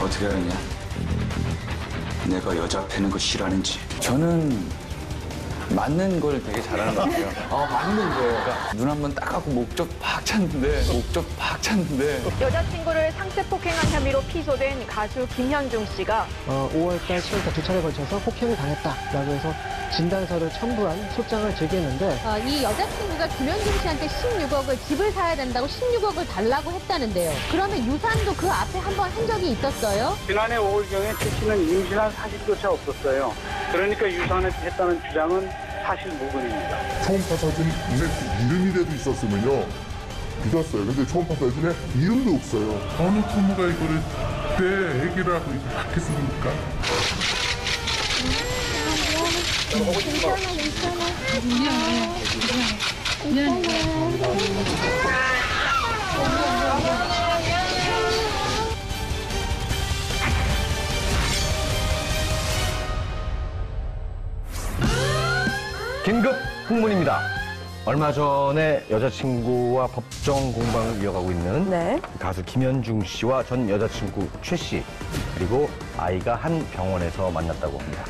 어떻게 알았냐? 내가 여자 패는 거 싫어하는지. 저는 맞는 걸 되게 잘하는 것 같아요. 맞는 거예요. 그러니까 눈 한 번 딱 감고 목젖 팍 찼는데 여자친구를 상습 폭행한 혐의로 피소된 가수 김현중 씨가 5월달, 7월달 두 차례 걸쳐서 폭행을 당했다라고 해서 진단서를 첨부한 소장을 제기했는데 이 여자친구가 김현중 씨한테 16억을 집을 사야 된다고 16억을 달라고 했다는데요. 그러면 유산도 그 앞에 한 번 한 적이 있었어요? 지난해 5월경에 최 씨는 임신한 사실조차 없었어요. 그러니까 유산을 했다는 주장은 사실 무근입니다. 초음파 사진 이름이라도 있었으면요 믿었어요. 근데 초음파 사진에 이름도 없어요. 어느 부모가 이거를 내 애기라고 하겠습니까? 긴급 풍문입니다. 얼마 전에 여자친구와 법정 공방을 이어가고 있는 가수 김현중 씨와 전 여자친구 최 씨, 그리고 아이가 한 병원에서 만났다고 합니다.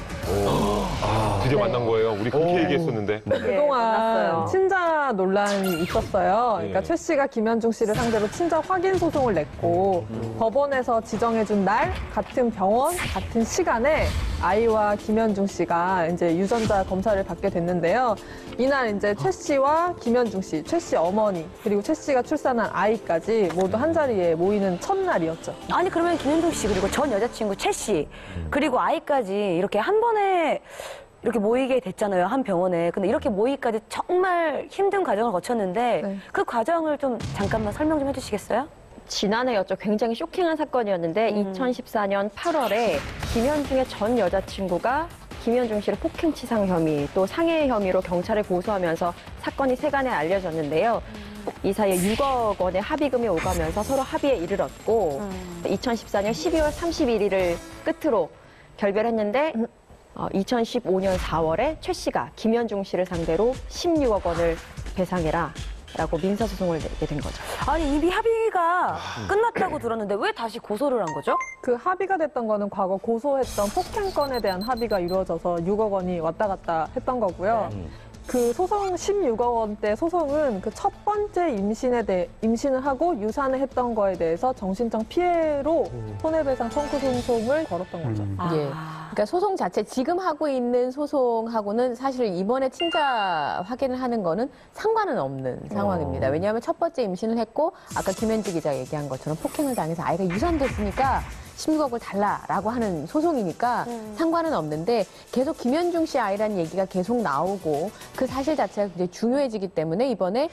드디어 만난 거예요. 우리 그렇게 얘기했었는데. 그동안 친자 논란이 있었어요. 그러니까 최 씨가 김현중 씨를 상대로 친자 확인 소송을 냈고 법원에서 지정해준 날 같은 병원 같은 시간에 아이와 김현중 씨가 이제 유전자 검사를 받게 됐는데요. 이날 이제 최 씨와 김현중 씨, 최 씨 어머니 그리고 최 씨가 출산한 아이까지 모두 한 자리에 모이는 첫날이었죠. 아니 그러면 김현중 씨 그리고 전 여자친구 최 씨 그리고 아이까지 이렇게 한 번에 이렇게 모이게 됐잖아요. 한 병원에. 근데 이렇게 모이기까지 정말 힘든 과정을 거쳤는데 그 과정을 좀 잠깐만 설명 좀 해주시겠어요? 지난해였죠. 굉장히 쇼킹한 사건이었는데 2014년 8월에 김현중의 전 여자친구가 김현중 씨를 폭행치상 혐의 또 상해 혐의로 경찰에 고소하면서 사건이 세간에 알려졌는데요. 이 사이에 6억 원의 합의금이 오가면서 서로 합의에 이르렀고 2014년 12월 31일을 끝으로 결별했는데 2015년 4월에 최 씨가 김현중 씨를 상대로 16억 원을 배상해라 라고 민사소송을 내게 된 거죠. 아니 이미 합의가 끝났다고 들었는데 왜 다시 고소를 한 거죠? 그 합의가 됐던 거는 과거 고소했던 폭행건에 대한 합의가 이루어져서 6억 원이 왔다 갔다 했던 거고요. 그 소송 16억 원대 소송은 그 첫 번째 임신을 하고 유산을 했던 거에 대해서 정신적 피해로 손해배상 청구 소송을 걸었던 거죠. 예. 그러니까 소송 자체 지금 하고 있는 소송하고는 사실 이번에 친자 확인을 하는 거는 상관은 없는 상황입니다. 왜냐하면 첫 번째 임신을 했고 아까 김현지 기자 얘기한 것처럼 폭행을 당해서 아이가 유산됐으니까 16억을 달라라고 하는 소송이니까 상관은 없는데 계속 김현중 씨 아이라는 얘기가 계속 나오고 그 사실 자체가 굉장히 중요해지기 때문에 이번에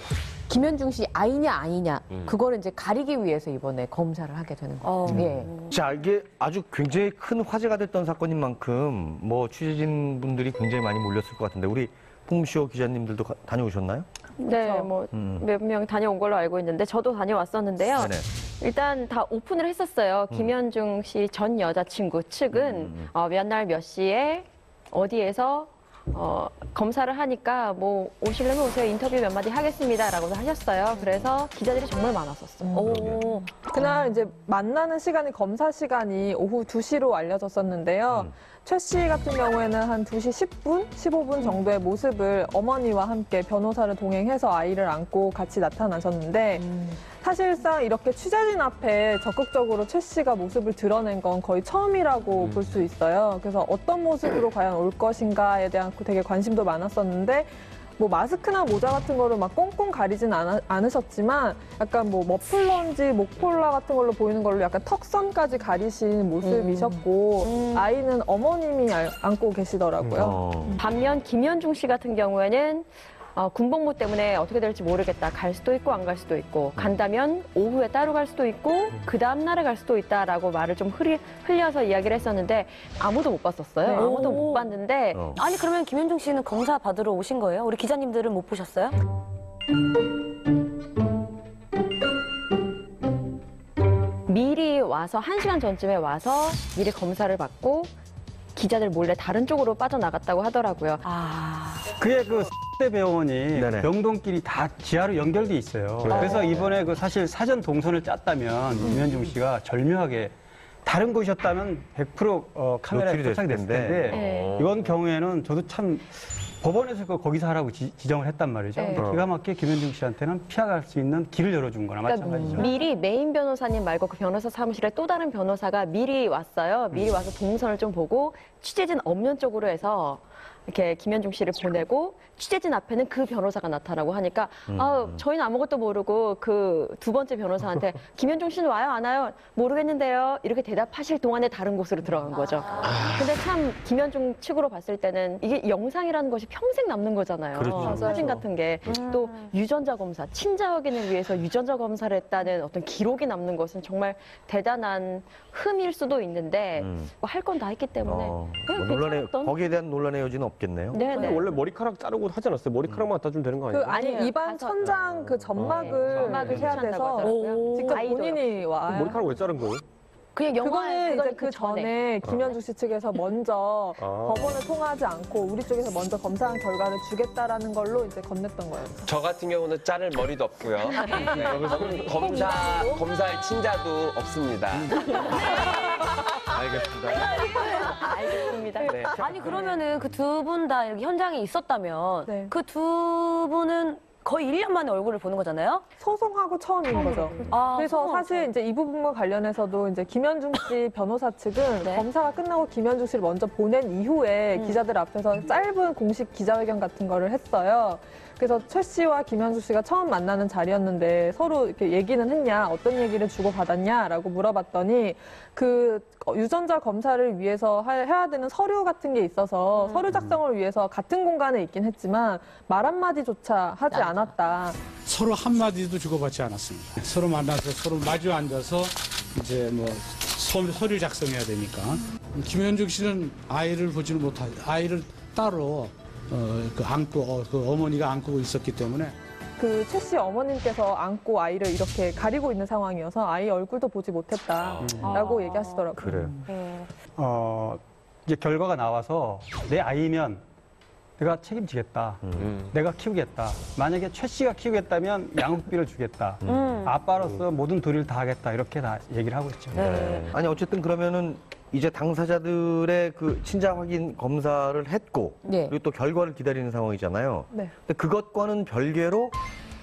김현중 씨 아이냐 아니냐 그거를 이제 가리기 위해서 이번에 검사를 하게 되는 거죠. 예. 자, 이게 아주 굉장히 큰 화제가 됐던 사건인 만큼 뭐 취재진 분들이 굉장히 많이 몰렸을 것 같은데 우리 폼쇼 기자님들도 다녀오셨나요? 네, 뭐 몇 명 다녀온 걸로 알고 있는데 저도 다녀왔었는데요. 네네. 일단 다 오픈을 했었어요. 김현중 씨 전 여자친구 측은 몇 날 몇 시에 어디에서 검사를 하니까 뭐 오시려면 오세요. 인터뷰 몇 마디 하겠습니다라고 하셨어요. 그래서 기자들이 정말 많았었어요. 그날 이제 만나는 시간이 검사 시간이 오후 2시로 알려졌었는데요. 최 씨 같은 경우에는 한 2시 10분, 15분 정도의 모습을 어머니와 함께 변호사를 동행해서 아이를 안고 같이 나타나셨는데 사실상 이렇게 취재진 앞에 적극적으로 최 씨가 모습을 드러낸 건 거의 처음이라고 볼 수 있어요. 그래서 어떤 모습으로 과연 올 것인가에 대한 되게 관심도 많았었는데 뭐 마스크나 모자 같은 거를 막 꽁꽁 가리진 않으셨지만 약간 뭐 머플러인지 목폴라 같은 걸로 보이는 걸로 약간 턱선까지 가리신 모습이셨고 아이는 어머님이 안고 계시더라고요. 반면 김현중 씨 같은 경우에는 군복무 때문에 어떻게 될지 모르겠다. 갈 수도 있고 안 갈 수도 있고 간다면 오후에 따로 갈 수도 있고 그 다음 날에 갈 수도 있다라고 말을 좀 흘려서 이야기를 했었는데 아무도 못 봤었어요. 네. 아무도 못 봤는데 아니 그러면 김현중 씨는 검사 받으러 오신 거예요? 우리 기자님들은 못 보셨어요? 미리 와서 1시간 전쯤에 와서 미리 검사를 받고 기자들 몰래 다른 쪽으로 빠져나갔다고 하더라고요. 그게 그 대병원이 네네. 병동끼리 다 지하로 연결돼 있어요. 그래서 이번에 그 사실 사전 동선을 짰다면 김현중 씨가 절묘하게 다른 곳이었다면 100% 카메라에 노출이 포착이 됐을 됐을 텐데 네. 이번 경우에는 저도 참 법원에서 거기서 하라고 지정을 했단 말이죠. 네. 근데 기가 막히게 김현중 씨한테는 피해갈 수 있는 길을 열어준 거나 마찬가지죠. 미리 메인 변호사님 말고 그 변호사 사무실에 또 다른 변호사가 미리 왔어요. 미리 와서 동선을 좀 보고 취재진 없는 쪽으로 해서 이렇게 김현중 씨를 보내고 취재진 앞에는 그 변호사가 나타나고 하니까 저희는 아무것도 모르고 그 두 번째 변호사한테 김현중 씨는 와요 안 와요 모르겠는데요 이렇게 대답하실 동안에 다른 곳으로 들어간 거죠. 근데 참 김현중 측으로 봤을 때는 이게 영상이라는 것이 평생 남는 거잖아요. 그렇죠. 사진 같은 게 또 유전자 검사 친자 확인을 위해서 유전자 검사를 했다는 어떤 기록이 남는 것은 정말 대단한 흠일 수도 있는데 뭐 할 건 다 했기 때문에 그냥 논란의 괜찮았던. 거기에 대한 논란의 여지는 없겠네요. 네, 네. 원래 머리카락 자르고 하지 않았어요? 머리카락만 갖다 주면 되는 거 아니에요? 아니 입안 천장 그 점막을 점막을 해야 한다고 돼서 하더라고요. 직접 아이돌. 본인이 와요. 머리카락 왜 자른 거예요? 그냥 영화에 그거는 이제 그 전에 김현중 씨 측에서 먼저 아. 법원을 통하지 않고 우리 쪽에서 먼저 검사한 결과를 주겠다라는 걸로 이제 건넸던 거예요. 저 같은 경우는 자를 머리도 없고요. 저는 검사할 친자도 없습니다. 알겠습니다. 알겠습니다. 네. 아니 그러면은 그 두 분 다 여기 현장에 있었다면 네. 그 두 분은 거의 1년 만에 얼굴을 보는 거잖아요? 소송하고 처음인 거죠. 아, 그래서 소송. 사실 이제 이 부분과 관련해서도 이제 김현중 씨 변호사 측은 네. 검사가 끝나고 김현중 씨를 먼저 보낸 이후에 기자들 앞에서 짧은 공식 기자회견 같은 거를 했어요. 그래서 최 씨와 김현중 씨가 처음 만나는 자리였는데 서로 이렇게 얘기는 했냐, 어떤 얘기를 주고받았냐라고 물어봤더니 그 유전자 검사를 위해서 해야 되는 서류 같은 게 있어서 서류 작성을 위해서 같은 공간에 있긴 했지만 말 한마디조차 하지 않았다. 서로 한마디도 주고받지 않았습니다. 서로 만나서 서로 마주 앉아서 이제 뭐 서류 작성해야 되니까. 김현중 씨는 아이를 보지는 못하고 아이를 따로 그 어머니가 안고 있었기 때문에 그 최 씨 어머님께서 안고 아이를 이렇게 가리고 있는 상황이어서 아이 얼굴도 보지 못했다라고 얘기하시더라고요. 그래요. 이제 결과가 나와서 내 아이면 내가 책임지겠다. 내가 키우겠다. 만약에 최 씨가 키우겠다면 양육비를 주겠다. 아빠로서 모든 도리를 다 하겠다. 이렇게 다 얘기를 하고 있죠. 아니 어쨌든 그러면은 이제 당사자들의 그 친자 확인 검사를 했고 네. 그리고 또 결과를 기다리는 상황이잖아요. 네. 근데 그것과는 별개로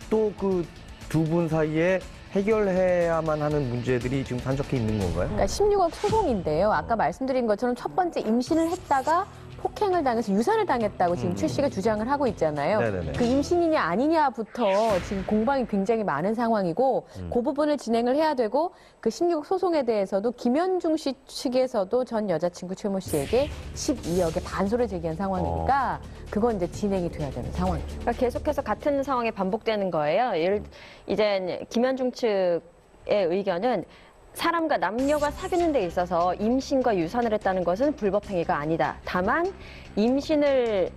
또 그 두 분 사이에 해결해야만 하는 문제들이 지금 산적해 있는 건가요? 그러니까 16억 소송인데요. 아까 말씀드린 것처럼 첫 번째 임신을 했다가 폭행을 당해서 유산을 당했다고 지금 최 씨가 주장을 하고 있잖아요. 네네네. 그 임신이냐 아니냐부터 지금 공방이 굉장히 많은 상황이고 그 부분을 진행을 해야 되고 그 16억 소송에 대해서도 김현중 씨 측에서도 전 여자친구 최모 씨에게 12억의 반소를 제기한 상황이니까 그건 이제 진행이 돼야 되는 상황이죠. 그러니까 계속해서 같은 상황이 반복되는 거예요. 이제 김현중 측의 의견은 사람과 남녀가 사귀는 데 있어서 임신과 유산을 했다는 것은 불법 행위가 아니다. 다만 임신을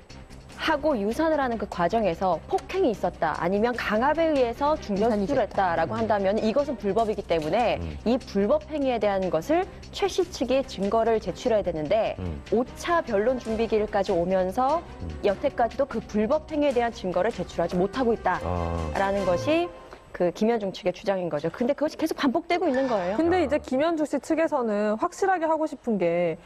하고 유산을 하는 그 과정에서 폭행이 있었다. 아니면 강압에 의해서 중전수술을 했다라고 한다면 이것은 불법이기 때문에 이 불법 행위에 대한 것을 최 씨 측이 증거를 제출해야 되는데 5차 변론 준비기일까지 오면서 여태까지도 그 불법 행위에 대한 증거를 제출하지 못하고 있다라는 것이 그 김현중 측의 주장인 거죠. 근데 그것이 계속 반복되고 있는 거예요. 근데 이제 김현중 씨 측에서는 확실하게 하고 싶은 게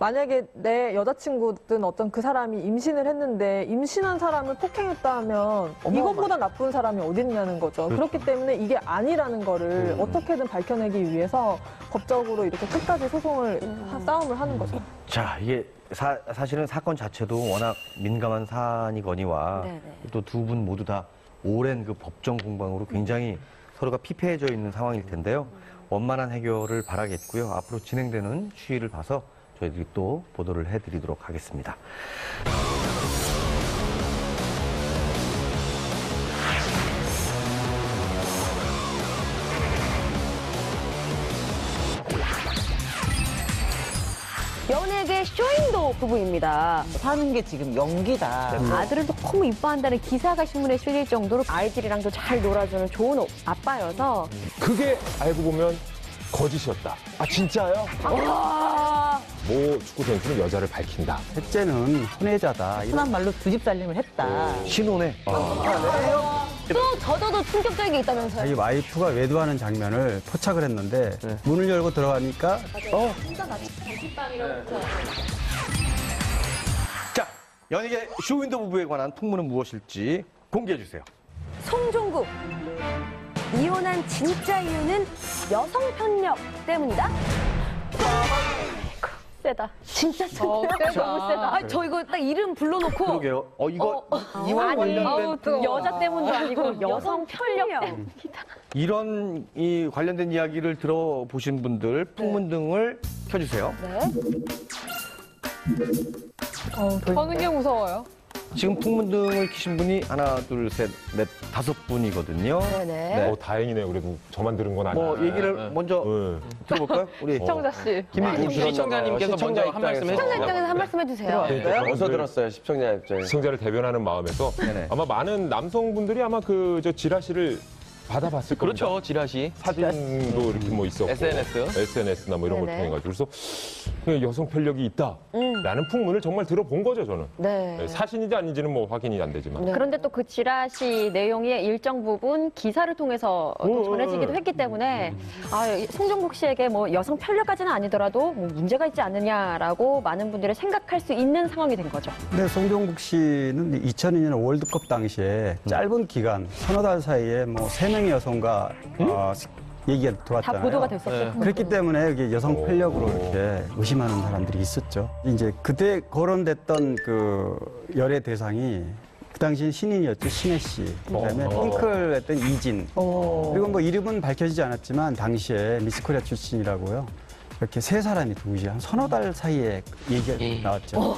만약에 내 여자친구든 어떤 그 사람이 임신을 했는데 임신한 사람을 폭행했다 하면 이것보다 나쁜 사람이 어딨냐는 거죠. 그렇기 때문에 이게 아니라는 거를 어떻게든 밝혀내기 위해서 법적으로 이렇게 끝까지 소송을 싸움을 하는 거죠. 자, 이게 사실은 사건 자체도 워낙 민감한 사안이거니와 또 두 분 모두 다 오랜 그 법정 공방으로 굉장히 서로가 피폐해져 있는 상황일 텐데요. 원만한 해결을 바라겠고요. 앞으로 진행되는 추이를 봐서 저희들이 또 보도를 해드리도록 하겠습니다. 연예계 쇼윈도 부부입니다. 사는 게 지금 연기다. 아들을 너무 이뻐한다는 기사가 신문에 실릴 정도로 아이들이랑도 잘 놀아주는 좋은 아빠여서 그게 알고 보면 거짓이었다. 아 진짜요? 모 축구 선수는 여자를 밝힌다. 셋째는 혼외자다. 흔한 말로 두 집 살림을 했다. 신혼에. 또 더더더 충격적인 게 있다면서요? 자기 와이프가 외도하는 장면을 포착을 했는데 문을 열고 들어가니까 자, 연예계 쇼윈도 부부에 관한 풍문은 무엇일지 공개해 주세요. 송종국 이혼한 진짜 이유는 여성 편력 때문이다. 세다. 진짜 세다. 세다. 너무 세다. 아, 저 이거 딱 이름 불러놓고. 그러게요. 이거 이혼 아니, 관련된 여자 때문도 아니고 여성 편력 때문이다. 이런 이 관련된 이야기를 들어보신 분들 풍문 등을 켜주세요. 네. 켜는 게 무서워요. 지금 풍문 등을 켜신 분이 하나, 둘, 셋, 넷, 5분이거든요. 네네. 다행이네요. 그래도 저만 들은 건 아니에요. 뭐 얘기를 먼저 들어볼까요? 우리 시청자 씨. 시청자님께서 먼저 한 말씀 시청자 해주세요. 입장에서 한 말씀 해주세요. 어디서 들었어요, 시청자 입장에서? 시청자를 대변하는 마음에서 아마 많은 남성분들이 아마 저 지라시를 받아봤을 겁니다. 그렇죠, 지라시. 사진도 이렇게 뭐 있었고 SNS나 뭐 이런 걸 네네. 통해 가지고 그래서 그냥 여성 편력이 있다라는 풍문을 정말 들어본 거죠, 저는. 네. 사실인지 아닌지는 뭐 확인이 안 되지만. 그런데 또 그 지라시 내용이 일정 부분 기사를 통해서 또 전해지기도 했기 때문에 송종국 씨에게 뭐 여성 편력까지는 아니더라도 뭐 문제가 있지 않느냐라고 많은 분들이 생각할 수 있는 상황이 된 거죠. 근데 송종국 씨는 2002년 월드컵 당시에 짧은 기간 서너 달 사이에 뭐 3명의 여성과 얘기가 들어왔잖아요. 다 보도가 됐었죠. 그렇기 때문에 이게 여성 편력으로 이렇게 의심하는 사람들이 있었죠. 이제 그때 거론됐던 그 열애 대상이 그 당시 신인이었죠. 신혜 씨. 그다음에 핑클 했던 이진. 그리고 뭐 이름은 밝혀지지 않았지만 당시에 미스코리아 출신이라고요. 이렇게 3사람이 동시에 한 서너 달 사이에 얘기가 나왔죠.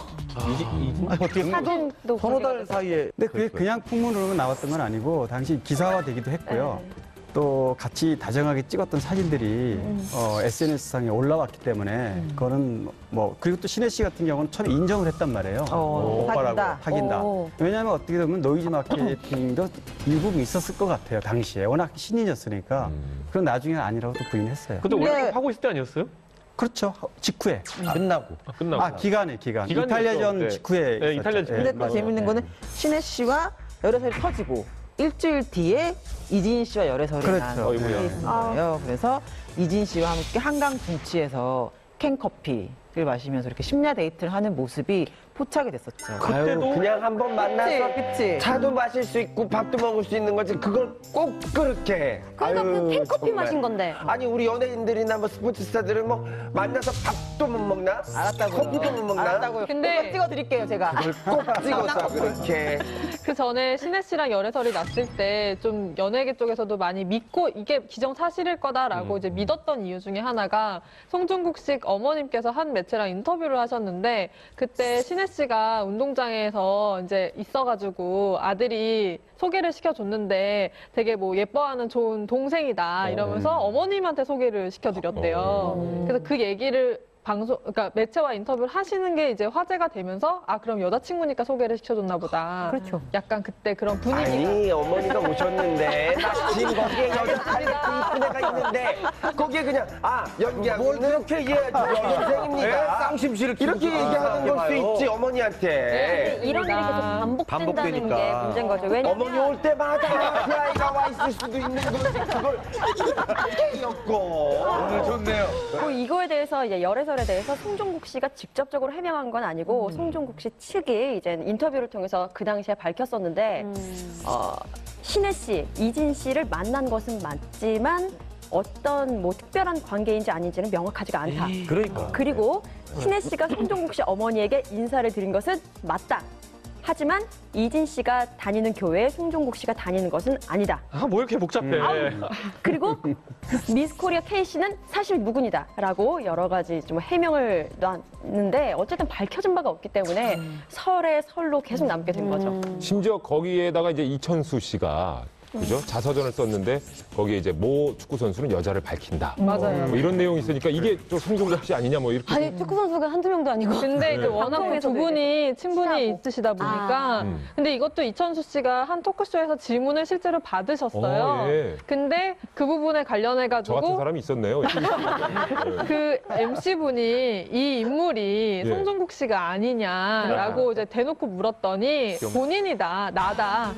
사진도 서너 달 사이에. 근데 그게 그냥 풍문으로 나왔던 건 아니고 당시 기사화되기도 했고요. 또 같이 다정하게 찍었던 사진들이 SNS상에 올라왔기 때문에 그거는 뭐 그리고 또 신혜 씨 같은 경우는 처음에 인정을 했단 말이에요. 오빠라고 사귄다. 왜냐하면 어떻게 보면 노이즈 마케팅도 일부분 있었을 것 같아요. 당시에 워낙 신인이었으니까. 그런 나중에는 아니라고 또 부인했어요. 근데 월드컵 하고 있을 때 아니었어요? 그렇죠. 직후에. 끝나고. 기간에. 이탈리아전 직후에. 네, 이탈리아전 근데 또 재밌는 거는 신혜 씨와 열애설이 터지고 일주일 뒤에 이진 씨와 열애설이 그렇죠. 돼 있는 거예요. 그래서 이진 씨와 함께 한강 둔치에서 캔커피를 마시면서 이렇게 심야 데이트를 하는 모습이 포착이 됐었죠. 그때도 그냥 한번 만나서 그치? 차도 마실 수 있고 밥도 먹을 수 있는 거지 그걸 꼭 그렇게 해. 그러니까 그 캔커피 정말. 마신 건데. 아니 우리 연예인들이나 뭐 스포츠 스타들은 뭐 만나서 밥도 못 먹나? 알았다고요. 커피도 못 먹나? 알았다고요. 근데 찍어드릴게요, 제가. 꼭 찍어서 그렇게. 그 전에 신혜 씨랑 열애설이 났을 때 좀 연예계 쪽에서도 많이 믿고 이게 기정사실일 거다라고 이제 믿었던 이유 중에 하나가 송중국 씨 어머님께서 한 매체랑 인터뷰를 하셨는데 그때 신혜 씨가 운동장에서 이제 있어가지고 아들이 소개를 시켜줬는데 되게 뭐 예뻐하는 좋은 동생이다 이러면서 어머님한테 소개를 시켜드렸대요. 그래서 그 얘기를 그러니까 매체와 인터뷰를 하시는 게 이제 화제가 되면서 그럼 여자친구니까 소개를 시켜줬나 보다. 그렇죠. 약간 그때 그런 분위기가. 아니 어머니가 오셨는데 지금 거기에 여자 이쁜 애가 있는데 거기에 그냥 연기하고 이렇게 얘기해야지 여동생입니다. 쌍심씨를 이렇게 얘기하는 걸 수 있지 어머니한테. 네, 이런 일이 계속 반복된다는 게 문제인 거죠. 왜냐면 어머니 올 때마다 그 아이가 와 있을 수도 있는 거지 그걸 이었고. 오늘 좋네요. 뭐 이거에 대해서 이제 열애설에 대해서 송종국 씨가 직접적으로 해명한 건 아니고 송종국 씨 측이 이제 인터뷰를 통해서 그 당시에 밝혔었는데 신혜 씨, 이진 씨를 만난 것은 맞지만 어떤 뭐 특별한 관계인지 아닌지는 명확하지가 않다. 그러니까. 그리고 신혜 씨가 송종국 씨 어머니에게 인사를 드린 것은 맞다. 하지만 이진 씨가 다니는 교회에 송종국 씨가 다니는 것은 아니다. 뭐 이렇게 복잡해. 그리고 미스 코리아 K 씨는 사실 무근이다라고 여러 가지 좀 해명을 놨는데 어쨌든 밝혀진 바가 없기 때문에 설에 설로 계속 남게 된 거죠. 심지어 거기에다가 이제 이천수 씨가 그죠? 자서전을 썼는데 거기에 이제 모 축구 선수는 여자를 밝힌다. 맞아요. 뭐 이런 내용이 있으니까 이게 좀 송종국 씨 아니냐 뭐 이렇게. 아니 축구 선수가 한두 명도 아니고. 근데 이제 워낙 방송에서 두 분이 친분이 친하고. 있으시다 보니까 근데 이것도 이천수 씨가 한 토크쇼에서 질문을 실제로 받으셨어요. 예. 근데 그 부분에 저 같은 관련해가지고 사람이 있었네요. 그 MC분이 이 인물이 예. 송종국 씨가 아니냐라고 이제 대놓고 물었더니 본인이다, 나다,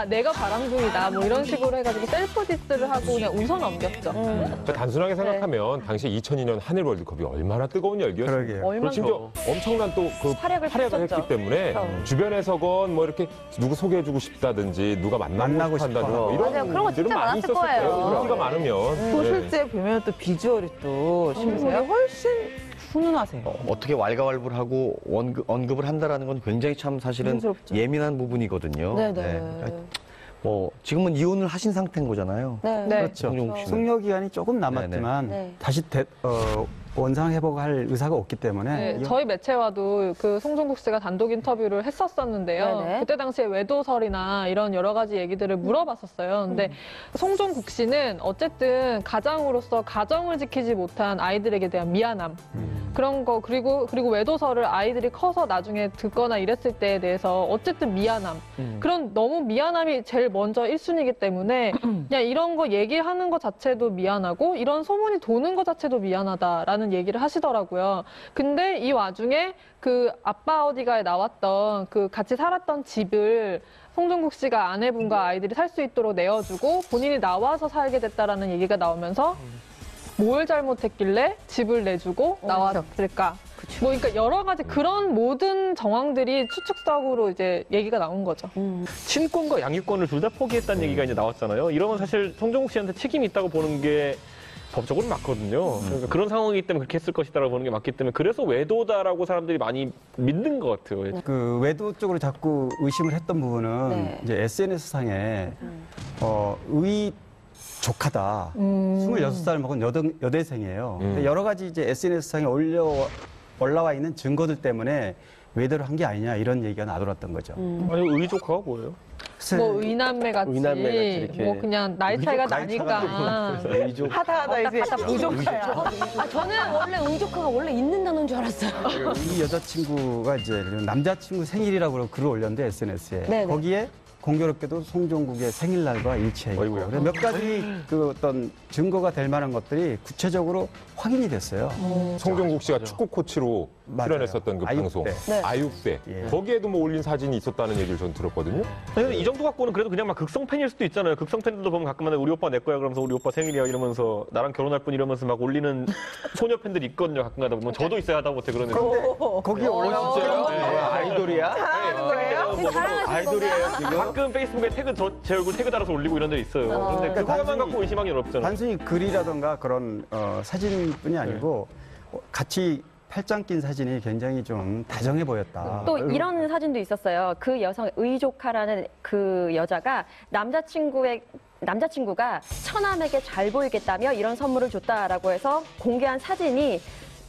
내가 바람둥이다 뭐 이런 식으로 해가지고 셀프 디스를 하고 그냥 웃어 넘겼죠. 그러니까 단순하게 생각하면 당시 2002년 한일 월드컵이 얼마나 뜨거운 열기였습니까? 얼마나 심지어 엄청난 또 그 활약을 했기 때문에 주변에서건 뭐 이렇게 누구 소개해주고 싶다든지 누가 만나고 싶다든지 뭐 이런 맞아요. 그런 거 분들은 진짜 많이 많았을 있었을 거예요. 거예요. 인기가 많으면. 또 네. 실제 보면 또 비주얼이 또 신부이 훨씬 훈훈하세요. 어떻게 왈가왈부하고 언급을 한다라는 건 굉장히 참 사실은 부담스럽죠. 예민한 부분이거든요. 네네. 그러니까 뭐 지금은 이혼을 하신 상태인 거잖아요. 네. 그렇죠. 송정국 씨는. 숙려 기간이 조금 남았지만 네. 다시 원상 회복할 의사가 없기 때문에 네, 저희 매체와도 그 송정국 씨가 단독 인터뷰를 했었었는데요. 네네. 그때 당시에 외도설이나 이런 여러 가지 얘기들을 물어봤었어요. 근데 송정국 씨는 어쨌든 가장으로서 가정을 지키지 못한 아이들에게 대한 미안함 그런 거 그리고 외도설을 아이들이 커서 나중에 듣거나 이랬을 때에 대해서 어쨌든 미안함 그런 너무 미안함이 제일 먼저 1순위이기 때문에 그냥 이런 거 얘기하는 것 자체도 미안하고 이런 소문이 도는 것 자체도 미안하다라는 얘기를 하시더라고요. 근데 이 와중에 그 아빠 어디가에 나왔던 그 같이 살았던 집을 송정국 씨가 아내분과 아이들이 살 수 있도록 내어주고 본인이 나와서 살게 됐다라는 얘기가 나오면서 뭘 잘못했길래 집을 내주고 나왔을까? 뭐 그러니까 여러 가지 그런 모든 정황들이 추측적으로 이제 얘기가 나온 거죠. 친권과 양육권을 둘 다 포기했다는 얘기가 이제 나왔잖아요. 이러면 사실 송정국 씨한테 책임이 있다고 보는 게 법적으로 맞거든요. 그러니까 그런 상황이기 때문에 그렇게 했을 것이다라고 보는 게 맞기 때문에 그래서 외도다라고 사람들이 많이 믿는 것 같아요. 그 외도 쪽으로 자꾸 의심을 했던 부분은 네. 이제 SNS 상에 의 조카다. 26살 먹은 여대생이에요. 근데 여러 가지 이제 SNS상에 올라와 있는 증거들 때문에 외도를 한 게 아니냐 이런 얘기가 나돌았던 거죠. 아니, 의조카가 뭐예요? 뭐 의남매 같이 이렇게. 뭐 그냥 나이 차이가 나니까 하다 이제 의조카야. 저는 원래 의조카가 원래 있는 단어인 줄 알았어요. 이 여자친구가 이제 남자친구 생일이라고 그러고 글을 올렸는데 SNS에 네네. 거기에 공교롭게도 송정국의 생일날과 일치해 있고 그래서 몇 가지 그 어떤 증거가 될 만한 것들이 구체적으로 확인이 됐어요. 송정국 씨가 축구 코치로 출연했었던 그 아육대. 방송 네. 아육대 예. 거기에도 뭐 올린 사진이 있었다는 얘기를 전 들었거든요. 근데 이 정도 갖고는 그래도 그냥 막 극성 팬일 수도 있잖아요. 극성 팬들도 보면 가끔마다 우리 오빠 내 거야 그러면서 우리 오빠 생일이야 이러면서 나랑 결혼할 뿐 이러면서 막 올리는 소녀 팬들이 있거든요. 가끔가다 보면 저도 있어야 하다 못해 그러는. 거기에 올라온 아이돌이야? 아이돌이에요 지금. 가끔 페이스북에 태그 제 얼굴 태그 달아서 올리고 이런 데 있어요. 근데 그거만 갖고 의심하기는 없잖아요. 단순히 글이라던가 그런 사진뿐이 아니고 같이 팔짱 낀 사진이 굉장히 좀 다정해 보였다. 또 이런 사진도 있었어요. 그 여성 의조카라는 그 여자가 남자친구가 처남에게 잘 보이겠다며 이런 선물을 줬다라고 해서 공개한 사진이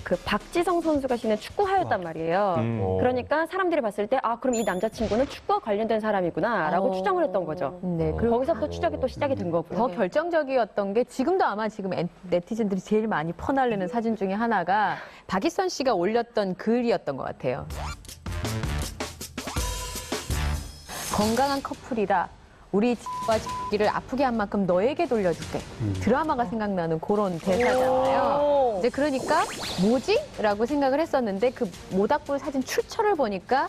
그 박지성 선수가 신는 축구화였단 말이에요. 그러니까 사람들이 봤을 때 아 그럼 이 남자친구는 축구와 관련된 사람이구나라고 추정을 했던 거죠. 네, 거기서부터 추적이 또 시작이 된 거고요. 더 결정적이었던 게 지금도 아마 지금 네티즌들이 제일 많이 퍼날르는 사진 중에 하나가 박이선 씨가 올렸던 글이었던 것 같아요. 건강한 커플이라 우리 집과 집기를 아프게 한 만큼 너에게 돌려줄게. 드라마가 생각나는 그런 대사잖아요. 이제 그러니까 뭐지? 라고 생각을 했었는데 그 모닥불 사진 출처를 보니까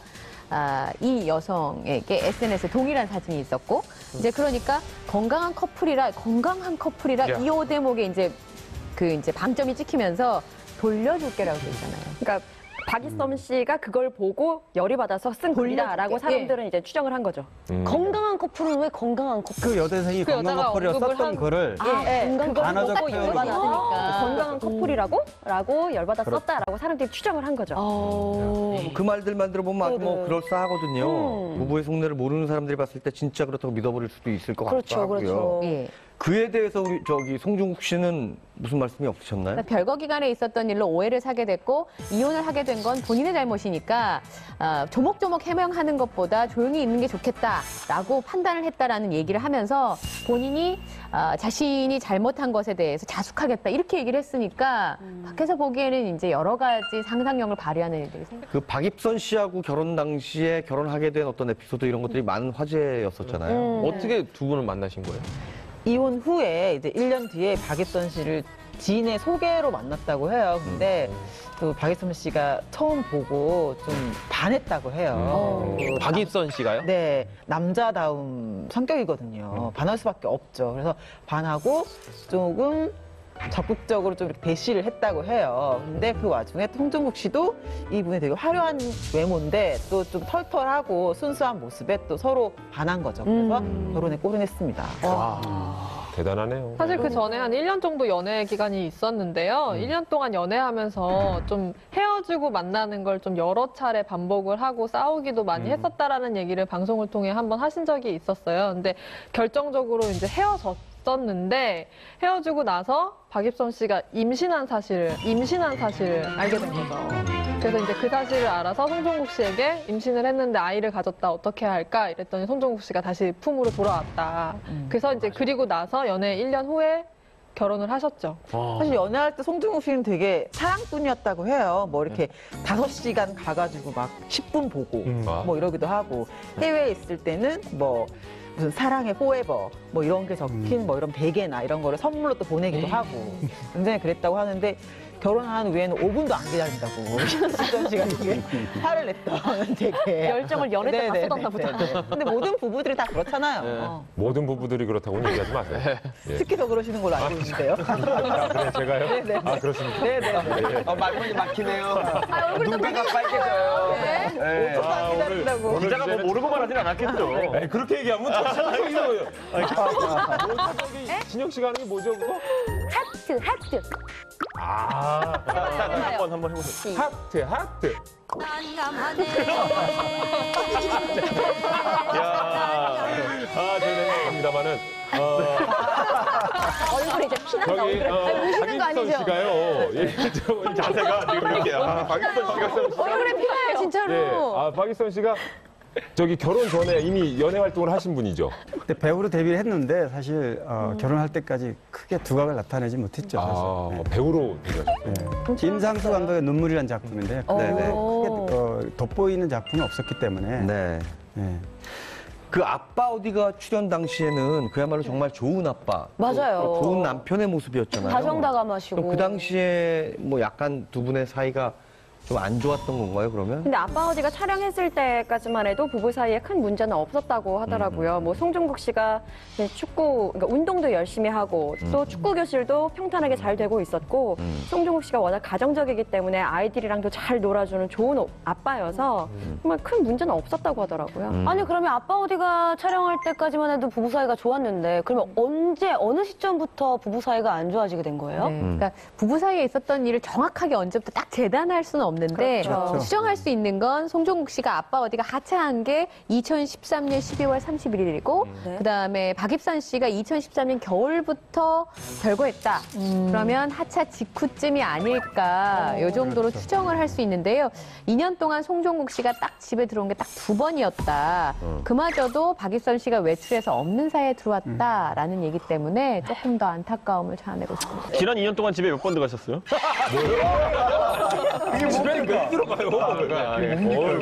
이 여성에게 SNS에 동일한 사진이 있었고 이제 그러니까 건강한 커플이라 이호 대목에 이제 방점이 찍히면서 돌려줄게라고 돼 있잖아요. 그러니까 박이썸 씨가 그걸 보고 열이 받아서 쓴 글이다라고 사람들은 이제 추정을 한 거죠. 건강한 커플은 왜 건강한 커플? 그 여대생이 건강 커플이라 썼던 글을 단어적 표현으로 건강한 커플이라고 열받아 썼다라고 사람들이 추정을 한 거죠. 그 말들만 들어보면 아주 뭐 그럴싸하거든요. 부부의 속내를 모르는 사람들이 봤을 때 진짜 그렇다고 믿어버릴 수도 있을 것 같기도 하고요. 그렇죠. 예. 그에 대해서 우리 송중국 씨는 무슨 말씀이 없으셨나요? 그러니까 별거 기간에 있었던 일로 오해를 사게 됐고 이혼을 하게 된 건 본인의 잘못이니까 조목조목 해명하는 것보다 조용히 있는 게 좋겠다라고 판단을 했다라는 얘기를 하면서 본인이 자신이 잘못한 것에 대해서 자숙하겠다 이렇게 얘기를 했으니까 밖에서 보기에는 이제 여러 가지 상상력을 발휘하는 일들이 생겼어요. 그 박입선 씨하고 결혼 당시에 결혼하게 된 어떤 에피소드 이런 것들이 많은 화제였었잖아요. 어떻게 두 분을 만나신 거예요? 이혼 후에 이제 1년 뒤에 박입선 씨를 지인의 소개로 만났다고 해요. 근데 또 박입선 씨가 처음 보고 좀 반했다고 해요. 박입선 씨가요? 네, 남자다움 성격이거든요. 반할 수밖에 없죠. 그래서 반하고 조금 적극적으로 좀 이렇게 대시를 했다고 해요. 근데 그 와중에 송중국 씨도 이분이 되게 화려한 외모인데 또 좀 털털하고 순수한 모습에 또 서로 반한 거죠. 그래서 결혼에 꼬리냈습니다. 대단하네요. 사실 그 전에 한 1년 정도 연애 기간이 있었는데요. 1년 동안 연애하면서 좀 헤어지고 만나는 걸 좀 여러 차례 반복을 하고 싸우기도 많이 했었다라는 얘기를 방송을 통해 한번 하신 적이 있었어요. 근데 결정적으로 이제 헤어졌었는데 헤어지고 나서 박입선 씨가 임신한 사실을 알게 된 거죠. 그래서 이제 그 사실을 알아서 송중국 씨에게 임신을 했는데 아이를 가졌다 어떻게 해야 할까 이랬더니 송중국 씨가 다시 품으로 돌아왔다. 그래서 이제 그리고 나서 연애 1년 후에 결혼을 하셨죠. 사실 연애할 때 송중국 씨는 되게 사랑꾼이었다고 해요. 뭐 이렇게 5시간 가가지고 막 10분 보고 뭐 이러기도 하고 해외에 있을 때는 뭐 무슨 사랑의 포에버 뭐 이런 게 적힌 뭐 이런 베개나 이런 거를 선물로 또 보내기도 하고 굉장히 그랬다고 하는데 결혼한 후에는 5분도 안 기다린다고 박입선 씨가 되게 화를 냈던 되게 열정을 연애 때 다 쏟았나 보다. 근데 모든 부부들이 다 그렇잖아요. 모든 부부들이 그렇다고는 얘기하지 마세요. 예. 특히 더 그러시는 걸로 알고 있는데요. 아, 그래, 제가요? 네네. 아, 그렇습니까? 네네. 말문이 막히네요. 얼굴도 눈가가 빨개져요. 네. 기다린다고. 기자가 뭐 모르고만 하진 않았겠죠. 에이, 그렇게 얘기하면 더 신경이잖아요. 진영 씨가 하는 게 뭐죠, 그거? 하트. 한번 해보세요. 하트. 저희는 합니다만은 얼굴에 이제 피난다. 우시는 거 아니죠? 박입선 씨가요. 예, 저 자세가 지금 이렇게. 박입선 씨가. 얼굴에 피나요, 진짜로. 예, 박입선 씨가 저기 결혼 전에 이미 연애 활동을 하신 분이죠. 그때 배우로 데뷔를 했는데 사실 결혼할 때까지 크게 두각을 나타내지 못했죠. 사실. 네. 배우로 데뷔하셨어요. 임상수 감독의 눈물이라는 작품인데 크게 돋보이는 작품은 없었기 때문에. 네. 네. 그 아빠 어디가 출연 당시에는 그야말로 정말 좋은 아빠. 맞아요. 또 좋은 남편의 모습이었잖아요. 다정다감하시고. 그럼 그 당시에 뭐 약간 두 분의 사이가 좀 안 좋았던 건가요, 그러면? 근데 아빠 어디가 촬영했을 때까지만 해도 부부 사이에 큰 문제는 없었다고 하더라고요. 뭐 송중국 씨가 이제 그러니까 운동도 열심히 하고 또 축구 교실도 평탄하게 잘 되고 있었고 송중국 씨가 워낙 가정적이기 때문에 아이들이랑도 잘 놀아주는 좋은 아빠여서 정말 큰 문제는 없었다고 하더라고요. 아니 그러면 아빠 어디가 촬영할 때까지만 해도 부부 사이가 좋았는데 그러면 어느 시점부터 부부 사이가 안 좋아지게 된 거예요? 네, 그러니까 부부 사이에 있었던 일을 정확하게 언제부터 딱 재단할 수는 없는데 그렇죠. 추정할 수 있는 건 송중국 씨가 아빠 어디가 하차한 게 2013년 12월 31일이고 그다음에 박입선 씨가 2013년 겨울부터 별거했다. 그러면 하차 직후쯤이 아닐까 이 정도로 추정을 할 수 있는데요. 2년 동안 송중국 씨가 딱 집에 들어온 게 딱 2번이었다. 그마저도 박입선 씨가 외출해서 없는 사이에 들어왔다라는 얘기 때문에 조금 더 안타까움을 자아내고 싶습니다. 지난 2년 동안 집에 몇 번 들어가셨어요? 집에 왜 들어가요?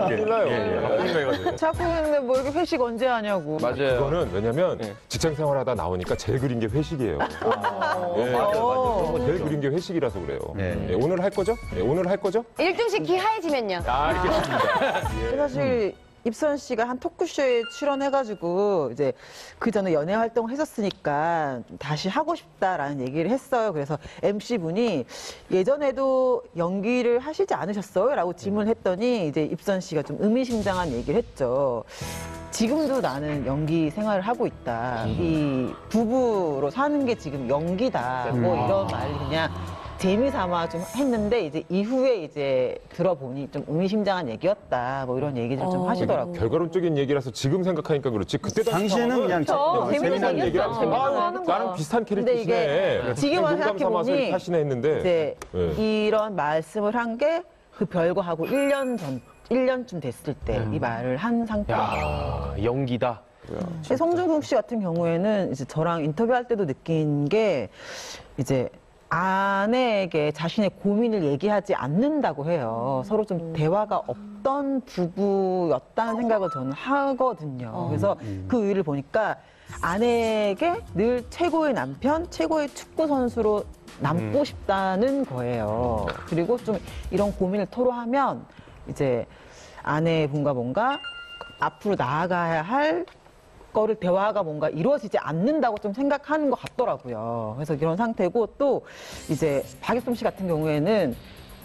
큰일나요. 자꾸 근데 뭐 이렇게 회식 언제 하냐고. 맞아요. 그거는 왜냐면 직장 생활하다 나오니까 제일 그린 게 회식이에요. 맞아요. 제일 그린 게 회식이라서 그래요. 예, 오늘 할 거죠? 오늘 할 거죠? 일등씩 기하해지면요. 알겠습니다. 사실 입선 씨가 한 토크쇼에 출연해가지고 이제 그 전에 연애 활동을 했었으니까 다시 하고 싶다라는 얘기를 했어요. 그래서 MC분이 예전에도 연기를 하시지 않으셨어요? 라고 질문을 했더니 이제 입선 씨가 좀 의미심장한 얘기를 했죠. 지금도 나는 연기 생활을 하고 있다. 이 부부로 사는 게 지금 연기다. 뭐 이런 말을 그냥 재미삼아 좀 했는데 이제 이후에 이제 들어보니 좀 의미심장한 얘기였다. 뭐 이런 얘기를 좀 하시더라고요. 결과론적인 얘기라서 지금 생각하니까 그렇지. 그때 당시에는 그냥 재미난 얘기라고 하는 거야. 나랑 비슷한 근데 이게 캐릭터시네. 지금 와서 생각해보니 하시네 했는데 이제 네. 이런 말씀을 한 게 그 별거하고 1년쯤 됐을 때 이 말을 한 상태예요. 연기다. 송중국 씨 같은 경우에는 이제 저랑 인터뷰할 때도 느낀 게 이제 아내에게 자신의 고민을 얘기하지 않는다고 해요. 서로 좀 대화가 없던 부부였다는 생각을 저는 하거든요. 그래서 그 이유를 보니까 아내에게 늘 최고의 남편, 최고의 축구 선수로 남고 싶다는 거예요. 그리고 좀 이런 고민을 토로하면 이제 아내분과 뭔가 앞으로 나아가야 할 거를 대화가 뭔가 이루어지지 않는다고 좀 생각하는 것 같더라고요. 그래서 이런 상태고 또 이제 박유순 씨 같은 경우에는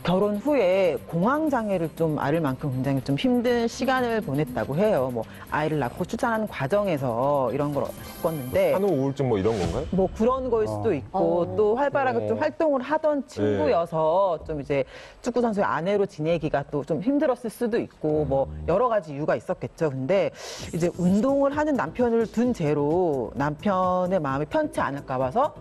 결혼 후에 공황장애를 좀 앓을 만큼 굉장히 좀 힘든 시간을 보냈다고 해요. 뭐 아이를 낳고 출산하는 과정에서 이런 걸 겪었는데 산후 우울증 뭐 이런 건가요? 뭐 그런 거일 수도 있고 또 활발하게 좀 활동을 하던 친구여서 좀 이제 축구 선수의 아내로 지내기가 또 좀 힘들었을 수도 있고 뭐 여러 가지 이유가 있었겠죠. 근데 이제 운동을 하는 남편을 둔 죄로 남편의 마음이 편치 않을까 봐서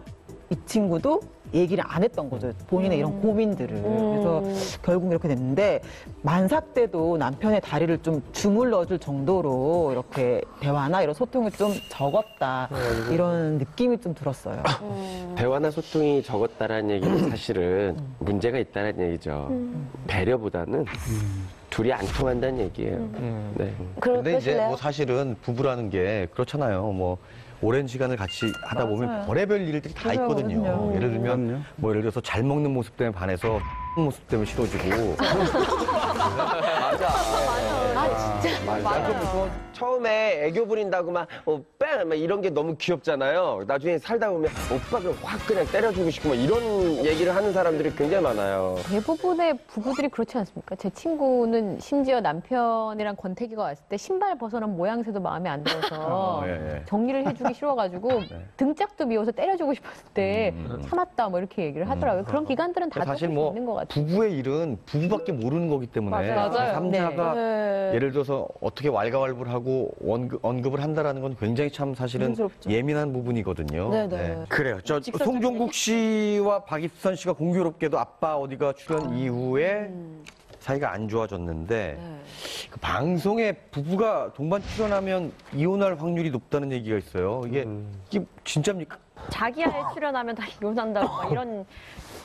이 친구도 얘기를 안 했던 거죠. 본인의 이런 고민들을. 그래서 결국 이렇게 됐는데 만삭 때도 남편의 다리를 좀 주물러줄 정도로 이렇게 대화나 이런 소통이 좀 적었다. 이런 느낌이 좀 들었어요. 대화나 소통이 적었다라는 얘기는 사실은 문제가 있다는 얘기죠. 배려보다는 둘이 안 통한다는 얘기예요. 네. 근데 이제 뭐 사실은 부부라는 게 그렇잖아요. 뭐 오랜 시간을 같이 하다 보면 별의별 일들이 다 있거든요. 그럼요. 예를 들면 뭐 예를 들어서 잘 먹는 모습 때문에 반해서 모습 때문에 싫어지고. 맞아. 아, 진짜. 맞아. 처음에 애교 부린다고 막 오빠 막 이런 게 너무 귀엽잖아요. 나중에 살다 보면 오빠가 확 그냥 때려주고 싶고 막 이런 얘기를 하는 사람들이 굉장히 많아요. 대부분의 부부들이 그렇지 않습니까? 제 친구는 심지어 남편이랑 권태기가 왔을 때 신발 벗어난 모양새도 마음에 안 들어서 정리를 해주기 싫어가지고 등짝도 미워서 때려주고 싶었을 때 참았다 뭐 이렇게 얘기를 하더라고요. 그런 기간들은 다 사실 겪을 수 뭐 있는 것 같아요. 부부의 일은 부부밖에 모르는 거기 때문에 맞아요. 삼자가 네. 예를 들어서 어떻게 왈가왈부를 하고 언급을 한다라는 건 굉장히 참 사실은 부담스럽죠. 예민한 부분이거든요. 네네. 그래요. 저 송종국 씨와 박입선 씨가 공교롭게도 아빠 어디가 출연 이후에 사이가 안 좋아졌는데 그 방송에 부부가 동반 출연하면 이혼할 확률이 높다는 얘기가 있어요. 이게 진짜입니까? 자기야에 출연하면 다 이혼한다고 막 이런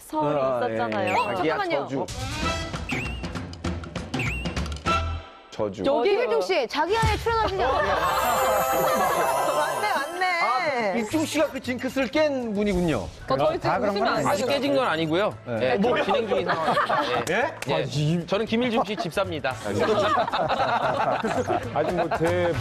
설이 있었잖아요. 자기야 저주. 저주. 김일중 씨, 자기야에 출연하시지 않았어요? 맞네. 입중 씨가 그 징크스를 깬 분이군요. 저희 지금 보시면 안 아직 되죠. 깨진 건 아니고요. 예, 지금 진행 중인 상황입니다. 예. 저는 김일중 씨 집사입니다. 아직 뭐 제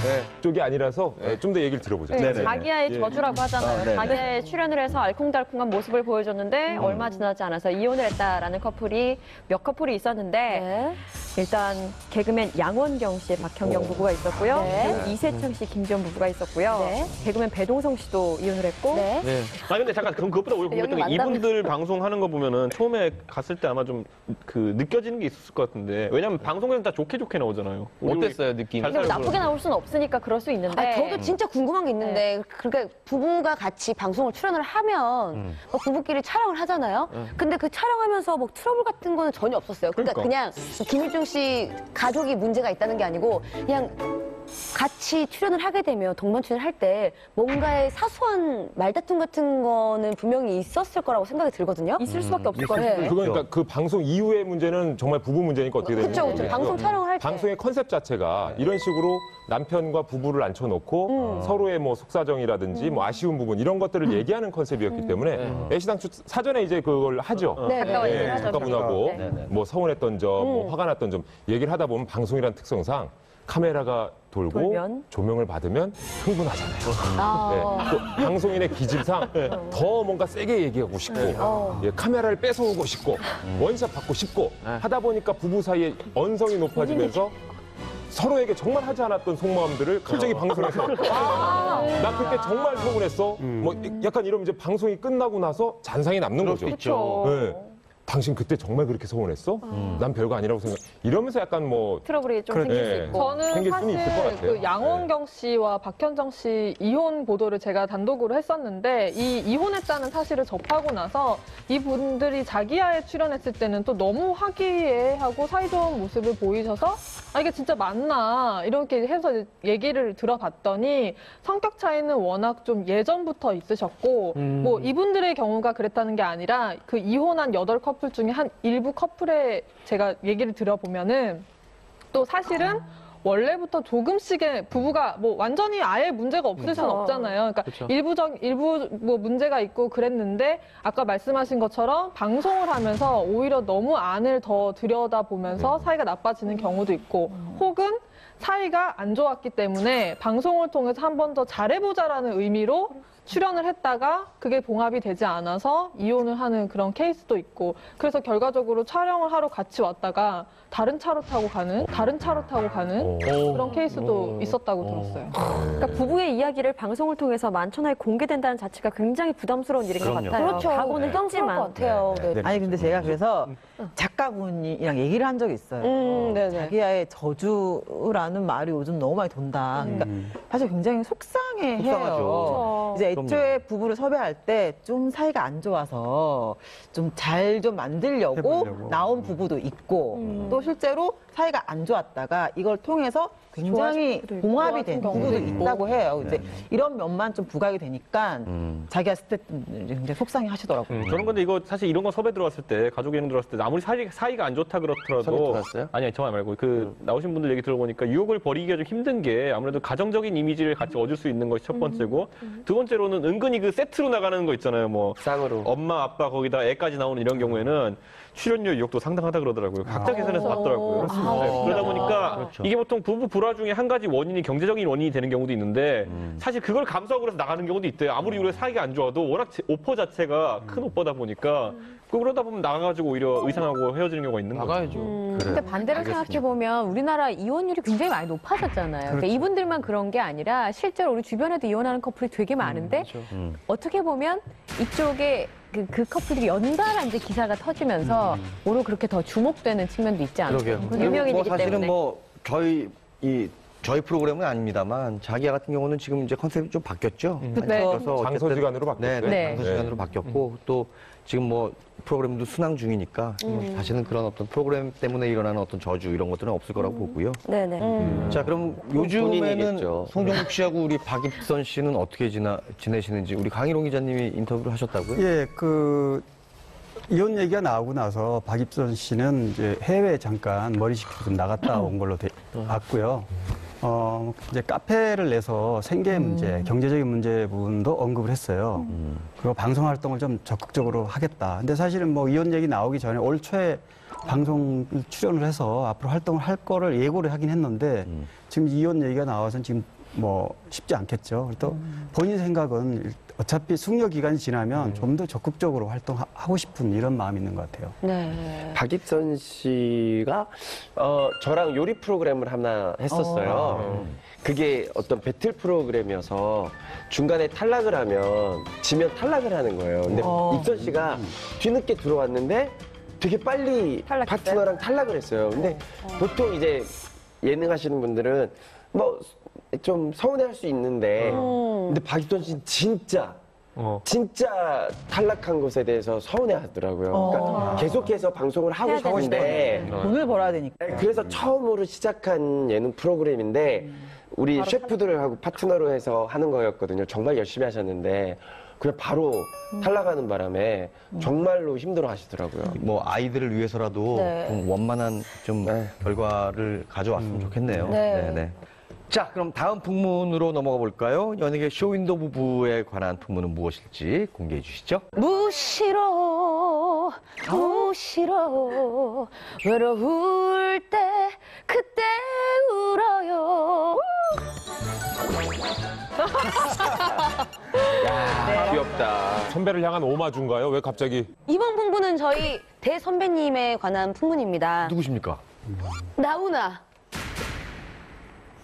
쪽이 아니라서 좀 더 얘기를 들어보죠. 네, 자기야의 예. 저주라고 하잖아요. 네네. 자기야에 출연을 해서 알콩달콩한 모습을 보여줬는데 얼마 지나지 않아서 이혼을 했다라는 커플이 몇 커플이 있었는데 일단 개그맨 양원경 씨의 박형경 부부가 있었고요. 그리고 이세창 씨, 김지원 부부가 있었고요. 개그맨 배동성 씨도 이혼을 했고. 아 근데 잠깐 그럼 그것보다 오히려 궁금했던 게 여기 이분들 방송하는 거 보면은 처음에 갔을 때 아마 좀 그 느껴지는 게 있었을 것 같은데 왜냐면 방송에는 다 좋게 나오잖아요. 어땠어요, 느낌이? 잘 그냥 살고 나쁘게 나올 수는 없으니까 그럴 수 있는데. 아, 저도 진짜 궁금한 게 있는데, 그러니까 부부가 같이 방송을 출연을 하면 뭐 부부끼리 촬영을 하잖아요. 근데 그 촬영하면서 뭐 트러블 같은 거는 전혀 없었어요. 그러니까 그냥 김일중 씨 가족이 문제가 있다는 게 아니고 그냥 같이 출연을 하게 되면 동반 출연할 때 뭔가의 사소한 말다툼 같은 거는 분명히 있었을 거라고 생각이 들거든요. 있을 수밖에 없을 거예요. 그러니까 그 방송 이후의 문제는 정말 부부 문제니까 어떻게 되는 그쵸, 그쵸. 방송 촬영을 할 때. 방송의 컨셉 자체가 이런 식으로 남편과 부부를 앉혀놓고 서로의 뭐 속사정이라든지 뭐 아쉬운 부분 이런 것들을 얘기하는 컨셉이었기 때문에 애시당초 사전에 이제 그걸 하죠. 네, 가까운 얘기를 하죠. 가까분하고 네. 뭐 서운했던 점, 뭐 화가 났던 점 얘기를 하다 보면 방송이란 특성상 카메라가 돌고 돌면? 조명을 받으면 흥분하잖아요. 아. 네. 또 방송인의 기질상 더 뭔가 세게 얘기하고 싶고 예, 카메라를 뺏어오고 싶고 원샷 받고 싶고 하다 보니까 부부 사이에 언성이 높아지면서 서로에게 정말 하지 않았던 속마음들을 갑자기 방송에서 나 그때 정말 서운했어 뭐 약간 이러면 이제 방송이 끝나고 나서 잔상이 남는 거죠. 있죠. 네. 당신 그때 정말 그렇게 서운했어? 난 별거 아니라고 생각. 이러면서 약간 뭐 트러블이 좀 그렇죠. 생길 수 네. 있고. 저는 생길 수는 있을 것 사실 같아요. 그 양원경 씨와 박현정 씨 이혼 보도를 제가 단독으로 했었는데 이 이혼했다는 사실을 접하고 나서 이분들이 자기야에 출연했을 때는 또 너무 화기애애하고 사이좋은 모습을 보이셔서 아 이게 진짜 맞나 이렇게 해서 얘기를 들어봤더니 성격 차이는 워낙 좀 예전부터 있으셨고 뭐 이분들의 경우가 그랬다는 게 아니라 그 이혼한 8커플 중에 한 일부 커플에 제가 얘기를 들어보면은 또 사실은 원래부터 조금씩의 부부가 뭐 완전히 아예 문제가 없을 수는 없잖아요. 그러니까 일부 뭐 문제가 있고 그랬는데 아까 말씀하신 것처럼 방송을 하면서 오히려 너무 안을 더 들여다보면서 사이가 나빠지는 경우도 있고 혹은 사이가 안 좋았기 때문에 방송을 통해서 한 번 더 잘해보자라는 의미로 출연을 했다가 그게 봉합이 되지 않아서 이혼을 하는 그런 케이스도 있고 그래서 결과적으로 촬영을 하러 같이 왔다가 다른 차로 타고 가는 그런 케이스도 있었다고 들었어요. 그러니까 부부의 이야기를 방송을 통해서 만천하에 공개된다는 자체가 굉장히 부담스러운 일인 것 같아요. 그렇죠. 각오는 했지만. 같아요. 네. 아니 근데 제가 그래서 작가분이랑 얘기를 한 적이 있어요. 자기야의 저주라는 말이 요즘 너무 많이 돈다. 그러니까 사실 굉장히 속상해해요. 속상하죠. 이제 애초에 부부를 섭외할 때 좀 사이가 안 좋아서 좀 잘 좀 만들려고 해보려고. 나온 부부도 있고 또 실제로 사이가 안 좋았다가 이걸 통해서 굉장히 봉합이 된 부부도 있다고 해요. 이제 이런 면만 좀 부각이 되니까 자기가 스태프분들이 굉장히 속상해 하시더라고요. 저는 근데 이거 사실 이런 거 섭외 들어왔을 때 가족 여행 들어왔을 때 아무리 사이가 안 좋다 섭외 그렇더라도 들어왔어요? 아니 저 말 말고 그 나오신 분들 얘기 들어보니까 유혹을 버리기가 좀 힘든 게 아무래도 가정적인 이미지를 같이 얻을 수 있는 것이 첫 번째고 두 번째로는 은근히 그 세트로 나가는 거 있잖아요. 뭐 쌍으로 엄마 아빠 거기다 애까지 나오는 이런 경우에는 출연료 유혹도 상당하다 그러더라고요. 각자 계산해서 받더라고요. 네, 그러다 보니까 이게 보통 부부 불화 중에 한 가지 원인이 경제적인 원인이 되는 경우도 있는데 사실 그걸 감수하고 그래서 나가는 경우도 있대요. 아무리 우리가 사이가 안 좋아도 워낙 오퍼 자체가 큰 오퍼다 보니까 그러다 보면 나가가지고 오히려 의상하고 헤어지는 경우가 있는 거죠. 나가야죠. 근데 반대로 생각해보면 우리나라 이혼율이 굉장히 많이 높아졌잖아요. 그러니까 이분들만 그런 게 아니라 실제로 우리 주변에도 이혼하는 커플이 되게 많은데 어떻게 보면 이쪽에 그 커플이 연달아 이제 기사가 터지면서 오히려 그렇게 더 주목되는 측면도 있지 않을까. 그러게요. 유명인이기 뭐 사실은 때문에. 뭐 저희 프로그램은 아닙니다만 자기야 같은 경우는 지금 이제 컨셉이 좀 바뀌었죠. 네. 그래서 장서지간으로 바뀌었어요. 네, 장서지간으로 바뀌었고 또 지금 뭐 프로그램도 순항 중이니까 다시는 그런 어떤 프로그램 때문에 일어나는 어떤 저주 이런 것들은 없을 거라고 보고요. 네네. 자, 그럼 요즘에는 본인이겠죠. 송정국 씨하고 우리 박입선 씨는 어떻게 지내시는지 우리 강희롱 기자님이 인터뷰를 하셨다고요? 예, 그 이혼 얘기가 나오고 나서 박입선 씨는 이제 해외에 잠깐 머리 식히고 좀 나갔다 온 걸로 봤고요. 이제 카페를 내서 생계 문제, 경제적인 문제 부분도 언급을 했어요. 그리고 방송 활동을 좀 적극적으로 하겠다. 근데 사실은 뭐 이혼 얘기 나오기 전에 올 초에 방송 출연을 해서 앞으로 활동을 할 거를 예고를 하긴 했는데 지금 이혼 얘기가 나와서 지금 뭐 쉽지 않겠죠. 또 본인 생각은 어차피 숙려 기간이 지나면 좀 더 적극적으로 활동하고 싶은 이런 마음이 있는 것 같아요. 네. 박입선 씨가 저랑 요리 프로그램을 하나 했었어요. 그게 어떤 배틀 프로그램이어서 중간에 탈락을 하면 지면 탈락을 하는 거예요. 근데 입선 씨가 뒤늦게 들어왔는데 되게 빨리 파트너랑 탈락을 했어요. 근데 보통 이제 예능 하시는 분들은 뭐 좀 서운해할 수 있는데 근데 박입선 씨는 진짜 탈락한 것에 대해서 서운해하더라고요. 그러니까 계속해서 방송을 하고 싶은데 돈을 벌어야 되니까. 그래서 처음으로 시작한 예능 프로그램인데 우리 셰프들하고 파트너로 해서 하는 거였거든요. 정말 열심히 하셨는데 그냥 바로 탈락하는 바람에 정말로 힘들어 하시더라고요. 뭐 아이들을 위해서라도 좀 원만한 좀 결과를 가져왔으면 좋겠네요. 네. 자, 그럼 다음 풍문으로 넘어가 볼까요? 연예계 쇼윈도 부부에 관한 풍문은 무엇일지 공개해 주시죠. 무시로 외로울 때 그때 울어요. 야, 귀엽다. 선배를 향한 오마주인가요? 왜 갑자기? 이번 풍문은 저희 대선배님에 관한 풍문입니다. 누구십니까? 나훈아,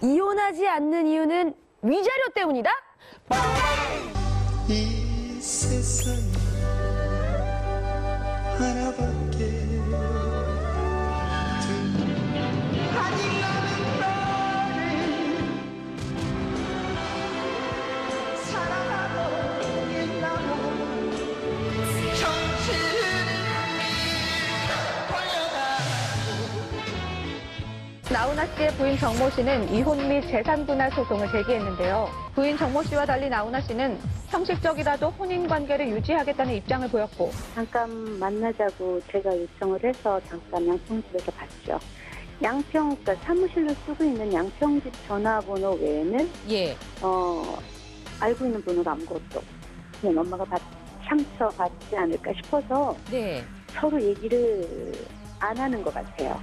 이혼하지 않는 이유는 위자료 때문이다? 이 세상에 하나밖에 나훈아 씨의 부인 정모 씨는 이혼 및 재산 분할 소송을 제기했는데요. 부인 정모 씨와 달리 나훈아 씨는 형식적이라도 혼인 관계를 유지하겠다는 입장을 보였고 잠깐 만나자고 제가 요청을 해서 잠깐 양평집에서 봤죠. 그러니까 사무실로 쓰고 있는 양평집 전화번호 외에는 알고 있는 번호가 아무것도 없고 그냥 엄마가 상처받지 않을까 싶어서 서로 얘기를 안 하는 것 같아요.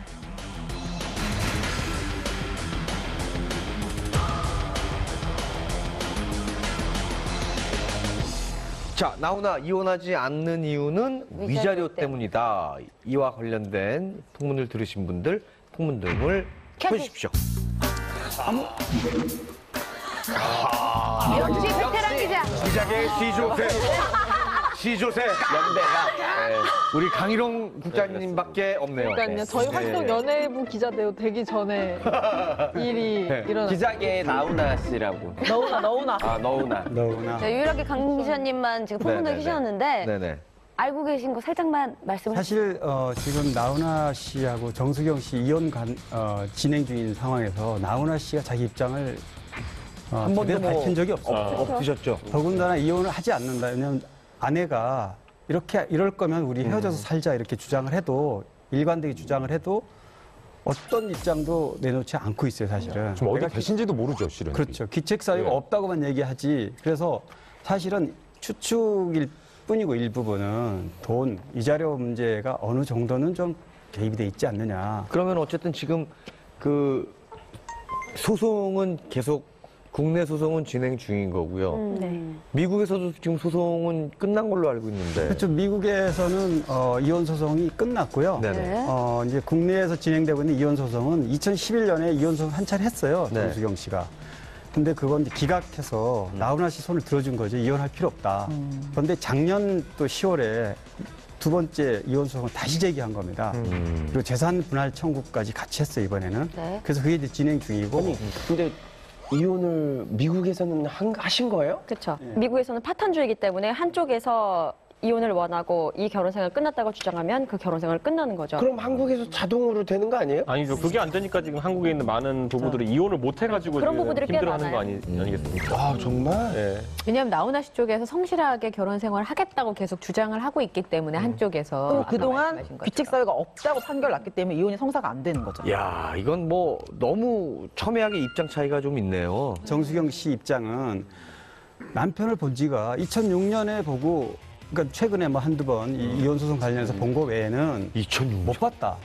자, 나훈아 이혼하지 않는 이유는 위자료 때문이다. 이와 관련된 풍문을 들으신 분들 풍문 등을 켜주십시오. 역시 베테랑 기자. 기자계 시조새 연대가 우리 강희롱 국장님밖에 없네요. 그러니까요. 저희 활동 연예부 기자대요 되기 전에 일이 일어났어요. 기자계의 나훈아 씨라고. 너우나. 아, 너우나. 네, 유일하게 강 기자님만 지금 풍문을 키셨는데 네네. 알고 계신 거 살짝만 말씀을 사실 지금 나훈아 씨하고 정수경 씨 이혼 진행 중인 상황에서 나훈아 씨가 자기 입장을 한 번도 밝힌 적이 없어요. 없으셨죠. 더군다나 이혼을 하지 않는다. 왜냐하면 아내가 이럴 거면 우리 헤어져서 살자 이렇게 주장을 해도 일관되게 주장을 해도 어떤 입장도 내놓지 않고 있어요, 사실은. 지금 어디 계신지도 모르죠, 실은. 그렇죠. 기책 사유가 없다고만 얘기하지. 그래서 사실은 추측일 뿐이고 일부분은 돈, 위자료 문제가 어느 정도는 좀 개입이 돼 있지 않느냐. 그러면 어쨌든 지금 그 소송은 계속 국내 소송은 진행 중인 거고요. 미국에서도 지금 소송은 끝난 걸로 알고 있는데. 그렇죠. 미국에서는 이혼 소송이 끝났고요. 네네. 이제 국내에서 진행되고 있는 이혼 소송은 2011년에 이혼 소송 한 차례 했어요. 정수경 씨가. 근데 그건 이제 기각해서 나훈아 씨 손을 들어준 거죠. 이혼할 필요 없다. 그런데 작년 또 10월에 두 번째 이혼 소송을 다시 제기한 겁니다. 그리고 재산 분할 청구까지 같이 했어요, 이번에는. 그래서 그게 이제 진행 중이고. 아니, 근데 이혼을 미국에서는 하신 거예요? 그렇죠. 미국에서는 파탄주의이기 때문에 한쪽에서 이혼을 원하고 이 결혼 생활 끝났다고 주장하면 그 결혼 생활 끝나는 거죠. 그럼 한국에서 자동으로 되는 거 아니에요? 아니죠. 그게 안 되니까 지금 한국에 있는 많은 부부들이 이혼을 못 해가지고 그런 지금 부부들이 꽤 힘들어하는 거 많아요. 아니겠습니까? 아, 정말? 네. 왜냐하면 나훈아 씨 쪽에서 성실하게 결혼 생활을 하겠다고 계속 주장을 하고 있기 때문에 한쪽에서 그리고 그동안 규칙 사유가 없다고 판결 났기 때문에 이혼이 성사가 안 되는 거죠. 야, 이건 뭐 너무 첨예하게 입장 차이가 좀 있네요. 정수경 씨 입장은 남편을 본 지가 2006년에 보고 그러니까 최근에 뭐 한두 번 이혼 소송 관련해서 본 거 외에는 2006년 못 봤다.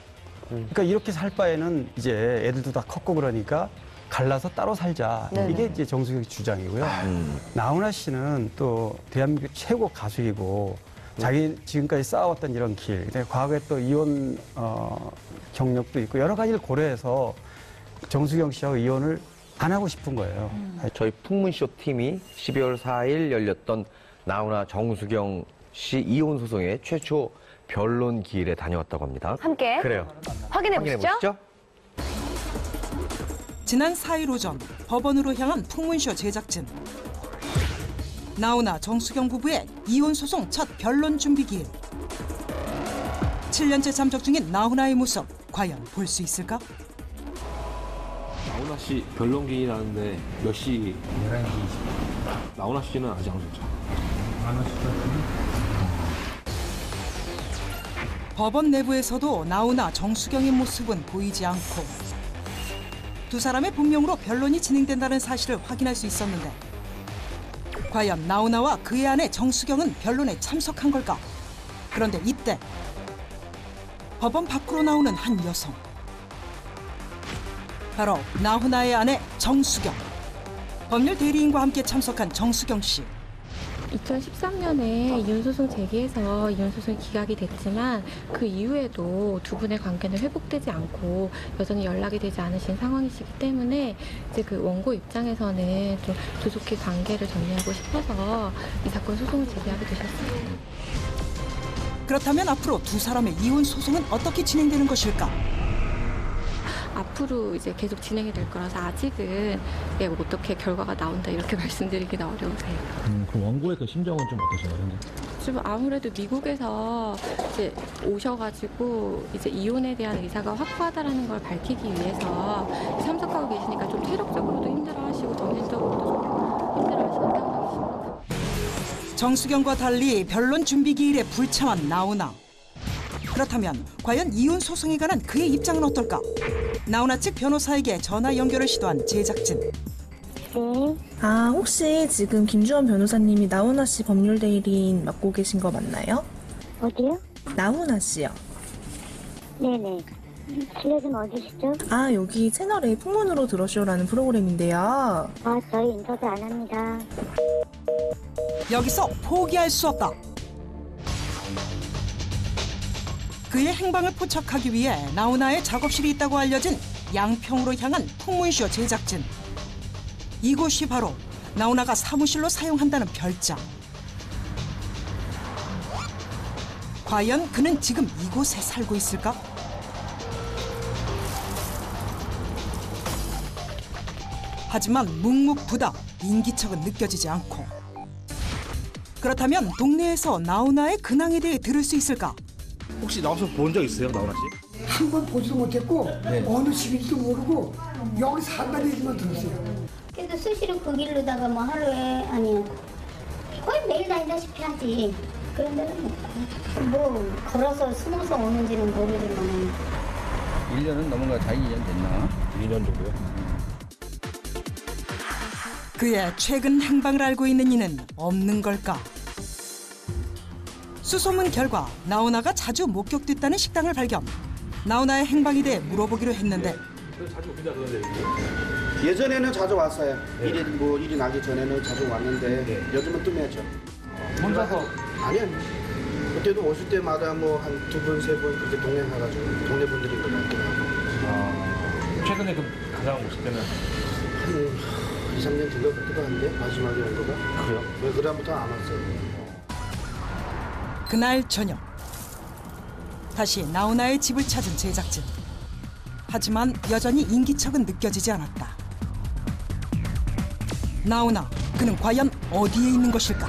그러니까 이렇게 살 바에는 이제 애들도 다 컸고 그러니까 갈라서 따로 살자. 네네. 이게 이제 정수경 씨 주장이고요. 나훈아 씨는 또 대한민국 최고 가수이고 자기 지금까지 쌓아왔던 이런 길, 근데 과거에 또 이혼 경력도 있고 여러 가지를 고려해서 정수경 씨하고 이혼을 안 하고 싶은 거예요. 저희 풍문쇼 팀이 12월 4일 열렸던 나훈아 정수경 씨 이혼 소송의 최초 변론 기일에 다녀왔다고 합니다. 함께 그래요. 확인해 보시죠. 지난 4일 오전 법원으로 향한 풍문쇼 제작진. 나훈아 정수경 부부의 이혼 소송 첫 변론 준비 기일. 7년째 잠적 중인 나훈아의 모습 과연 볼 수 있을까? 나훈아 씨 변론 기일하는데 몇 시? 11시 20분. 나훈아 씨는 아직 안 오셨죠? 법원 내부에서도 나훈아 정수경의 모습은 보이지 않고 두 사람의 본명으로 변론이 진행된다는 사실을 확인할 수 있었는데 과연 나훈아와 그의 아내 정수경은 변론에 참석한 걸까? 그런데 이때 법원 밖으로 나오는 한 여성. 바로 나훈아의 아내 정수경. 법률 대리인과 함께 참석한 정수경 씨. 2013년에 이혼소송 제기해서 이혼소송이 기각이 됐지만 그 이후에도 두 분의 관계는 회복되지 않고 여전히 연락이 되지 않으신 상황이시기 때문에 이제 그 원고 입장에서는 좀 조속히 관계를 정리하고 싶어서 이 사건 소송을 제기하게 되셨습니다. 그렇다면 앞으로 두 사람의 이혼 소송은 어떻게 진행되는 것일까? 앞으로 이제 계속 진행이 될 거라서 아직은 예, 뭐 어떻게 결과가 나온다 이렇게 말씀드리기는 어려우세요. 그럼 원고의 그 심정은 좀 어떠신가요? 지금 아무래도 미국에서 이제 오셔가지고 이제 이혼에 대한 의사가 확고하다라는 걸 밝히기 위해서 참석하고 계시니까 좀 체력적으로도 힘들어하시고 정신적으로도 좀 힘들어하시는 상황이십니다. 정수경과 달리 변론 준비 기일에 불참한 나훈아. 그렇다면 과연 이혼 소송에 관한 그의 입장은 어떨까? 나훈아 측 변호사에게 전화 연결을 시도한 제작진. 아, 혹시 지금 김주원 변호사님이 나훈아 씨 법률 대리인 맡고 계신 거 맞나요? 어디요? 나훈아 씨요. 네네. 실례좀 어디시죠? 아, 여기 채널에 풍문으로 들어쇼라는 프로그램인데요. 아, 저희 인터뷰 안 합니다. 여기서 포기할 수 없다. 그의 행방을 포착하기 위해 나훈아의 작업실이 있다고 알려진 양평으로 향한 풍문쇼 제작진. 이곳이 바로 나훈아가 사무실로 사용한다는 별장. 과연 그는 지금 이곳에 살고 있을까? 하지만 묵묵부답, 인기척은 느껴지지 않고. 그렇다면 동네에서 나훈아의 근황에 대해 들을 수 있을까? 혹시 나와서 본 적 있어요, 나훈아 씨? 한 번 보지도 못했고 어느 집인지도 모르고 여기 산다는 얘기만 들었어요. 그래도 수시로 그 길로다가 뭐 하루에 아니 거의 매일 다니다시피 하지. 그런데 뭐 걸어서 숨어서 오는지는 모르지만 1년은 넘은 거 2년 됐나? 2년 정도요? 그의 최근 행방을 알고 있는 이는 없는 걸까? 수소문 결과 나훈아가 자주 목격됐다는 식당을 발견. 나훈아의 행방에 대해 물어보기로 했는데 자주 오신다 그러는데 예전에는 자주 왔어요. 일이 나기 전에는 자주 왔는데 요즘은 뜸해죠. 혼자서? 아니요. 그때도 오실 때마다 뭐 한 2분, 3분 그렇게 동네 가가지고 동네 분들이 거 같긴 하고. 최근에 그 가장 오실 때는? 한 2, 3년 된 것 같기도 한데 마지막에 온 거가. 그래요? 왜 그다음부터 안 왔어요. 그날 저녁 다시 나훈아의 집을 찾은 제작진. 하지만 여전히 인기척은 느껴지지 않았다. 나훈아, 그는 과연 어디에 있는 것일까?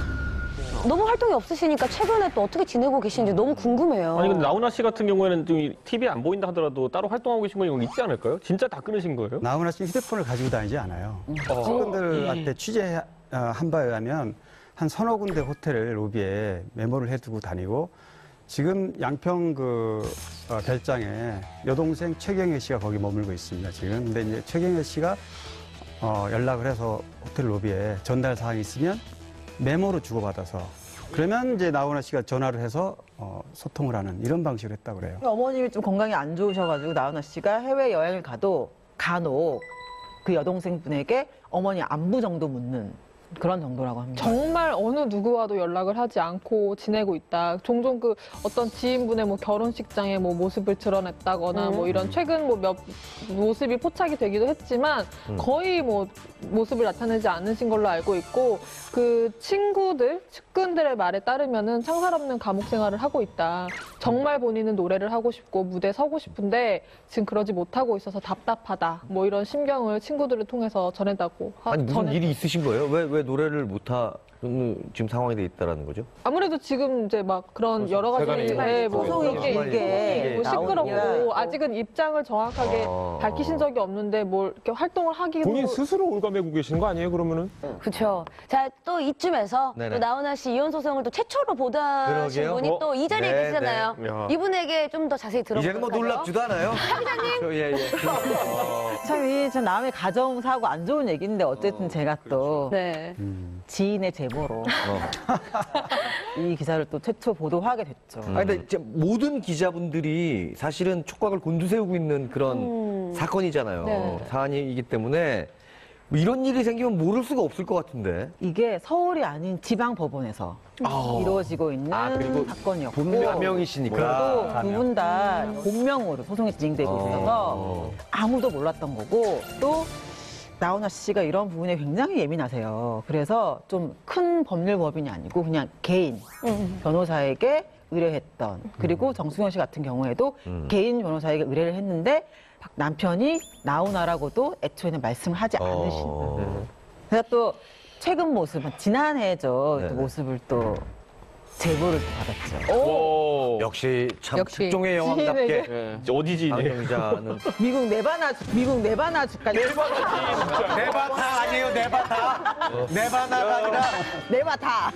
너무 활동이 없으시니까 최근에 또 어떻게 지내고 계신지 너무 궁금해요. 아니 근데 나훈아 씨 같은 경우에는 좀 TV에 안 보인다 하더라도 따로 활동하고 계신 건 있지 않을까요? 진짜 다 끊으신 거예요? 나훈아 씨는 휴대폰을 가지고 다니지 않아요. 친구들한테 취재한 바에 의하면 한 서너 군데 호텔 로비에 메모를 해두고 다니고 지금 양평 별장에 여동생 최경혜 씨가 거기 머물고 있습니다. 지금 근데 이제 최경혜 씨가 연락을 해서 호텔 로비에 전달 사항이 있으면 메모로 주고받아서 그러면 이제 나훈아 씨가 전화를 해서 소통을 하는 이런 방식으로 했다고 그래요. 어머님이 좀 건강이 안 좋으셔가지고 나훈아 씨가 해외 여행을 가도 간혹 그 여동생분에게 어머니 안부 정도 묻는 그런 정도라고 합니다. 정말 어느 누구와도 연락을 하지 않고 지내고 있다. 종종 그 어떤 지인분의 뭐 결혼식장에 뭐 모습을 드러냈다거나 뭐 이런 최근 뭐 몇 모습이 포착이 되기도 했지만 거의 뭐 모습을 나타내지 않으신 걸로 알고 있고 그 친구들, 측근들의 말에 따르면은 창살 없는 감옥 생활을 하고 있다. 정말 본인은 노래를 하고 싶고 무대에 서고 싶은데 지금 그러지 못하고 있어서 답답하다. 뭐 이런 심경을 친구들을 통해서 전해다고. 아니 무슨 일이 있으신 거예요? 왜 노래를 못하는 지금 상황이 돼 있다라는 거죠? 아무래도 지금 이제 막 그런 여러 가지 이게 시끄럽고 아직은 입장을 정확하게 밝히신 적이 없는데 뭘 이렇게 활동을 하기도 본인 스스로 올가매고 계시는 거 아니에요, 그러면은? 그렇죠. 자, 또 이쯤에서 네네. 또 나훈아 씨 이혼 소송을 또 최초로 보도하신 그러게요. 분이 또 이 자리에 네, 계시잖아요. 네. 야. 이분에게 좀 더 자세히 들어볼까요? 이제는 뭐 놀랍지도 않아요. 기자님. 예. 참 남의 가정사고 안 좋은 얘기인데 어쨌든 제가 또 지인의 제보로 이 기사를 또 최초 보도하게 됐죠. 아니, 근데 진짜 모든 기자분들이 사실은 촉각을 곤두세우고 있는 그런 사건이잖아요. 네. 사안이기 때문에 뭐 이런 일이 생기면 모를 수가 없을 것 같은데. 이게 서울이 아닌 지방 법원에서 이루어지고 있는 그리고 사건이었고 가명이시니까. 두 분 다 본명으로 소송이 진행되고 있어서 아무도 몰랐던 거고 또 나훈아 씨가 이런 부분에 굉장히 예민하세요. 그래서 좀 큰 법률법인이 아니고 그냥 개인 변호사에게 의뢰했던 그리고 정수경 씨 같은 경우에도 개인 변호사에게 의뢰를 했는데 남편이 나오나라고도 애초에는 말씀을 하지 않으시는. 그래서 또 최근 모습은 지난해죠. 또 모습을 또 제보를 받았죠. 역시 참 역시 특종의 여왕답게 지인에게. 어디지? 강경자는 미국 네바나 주까지. 네바타 아니에요, 네바타. 네바나가 아니라 네바타.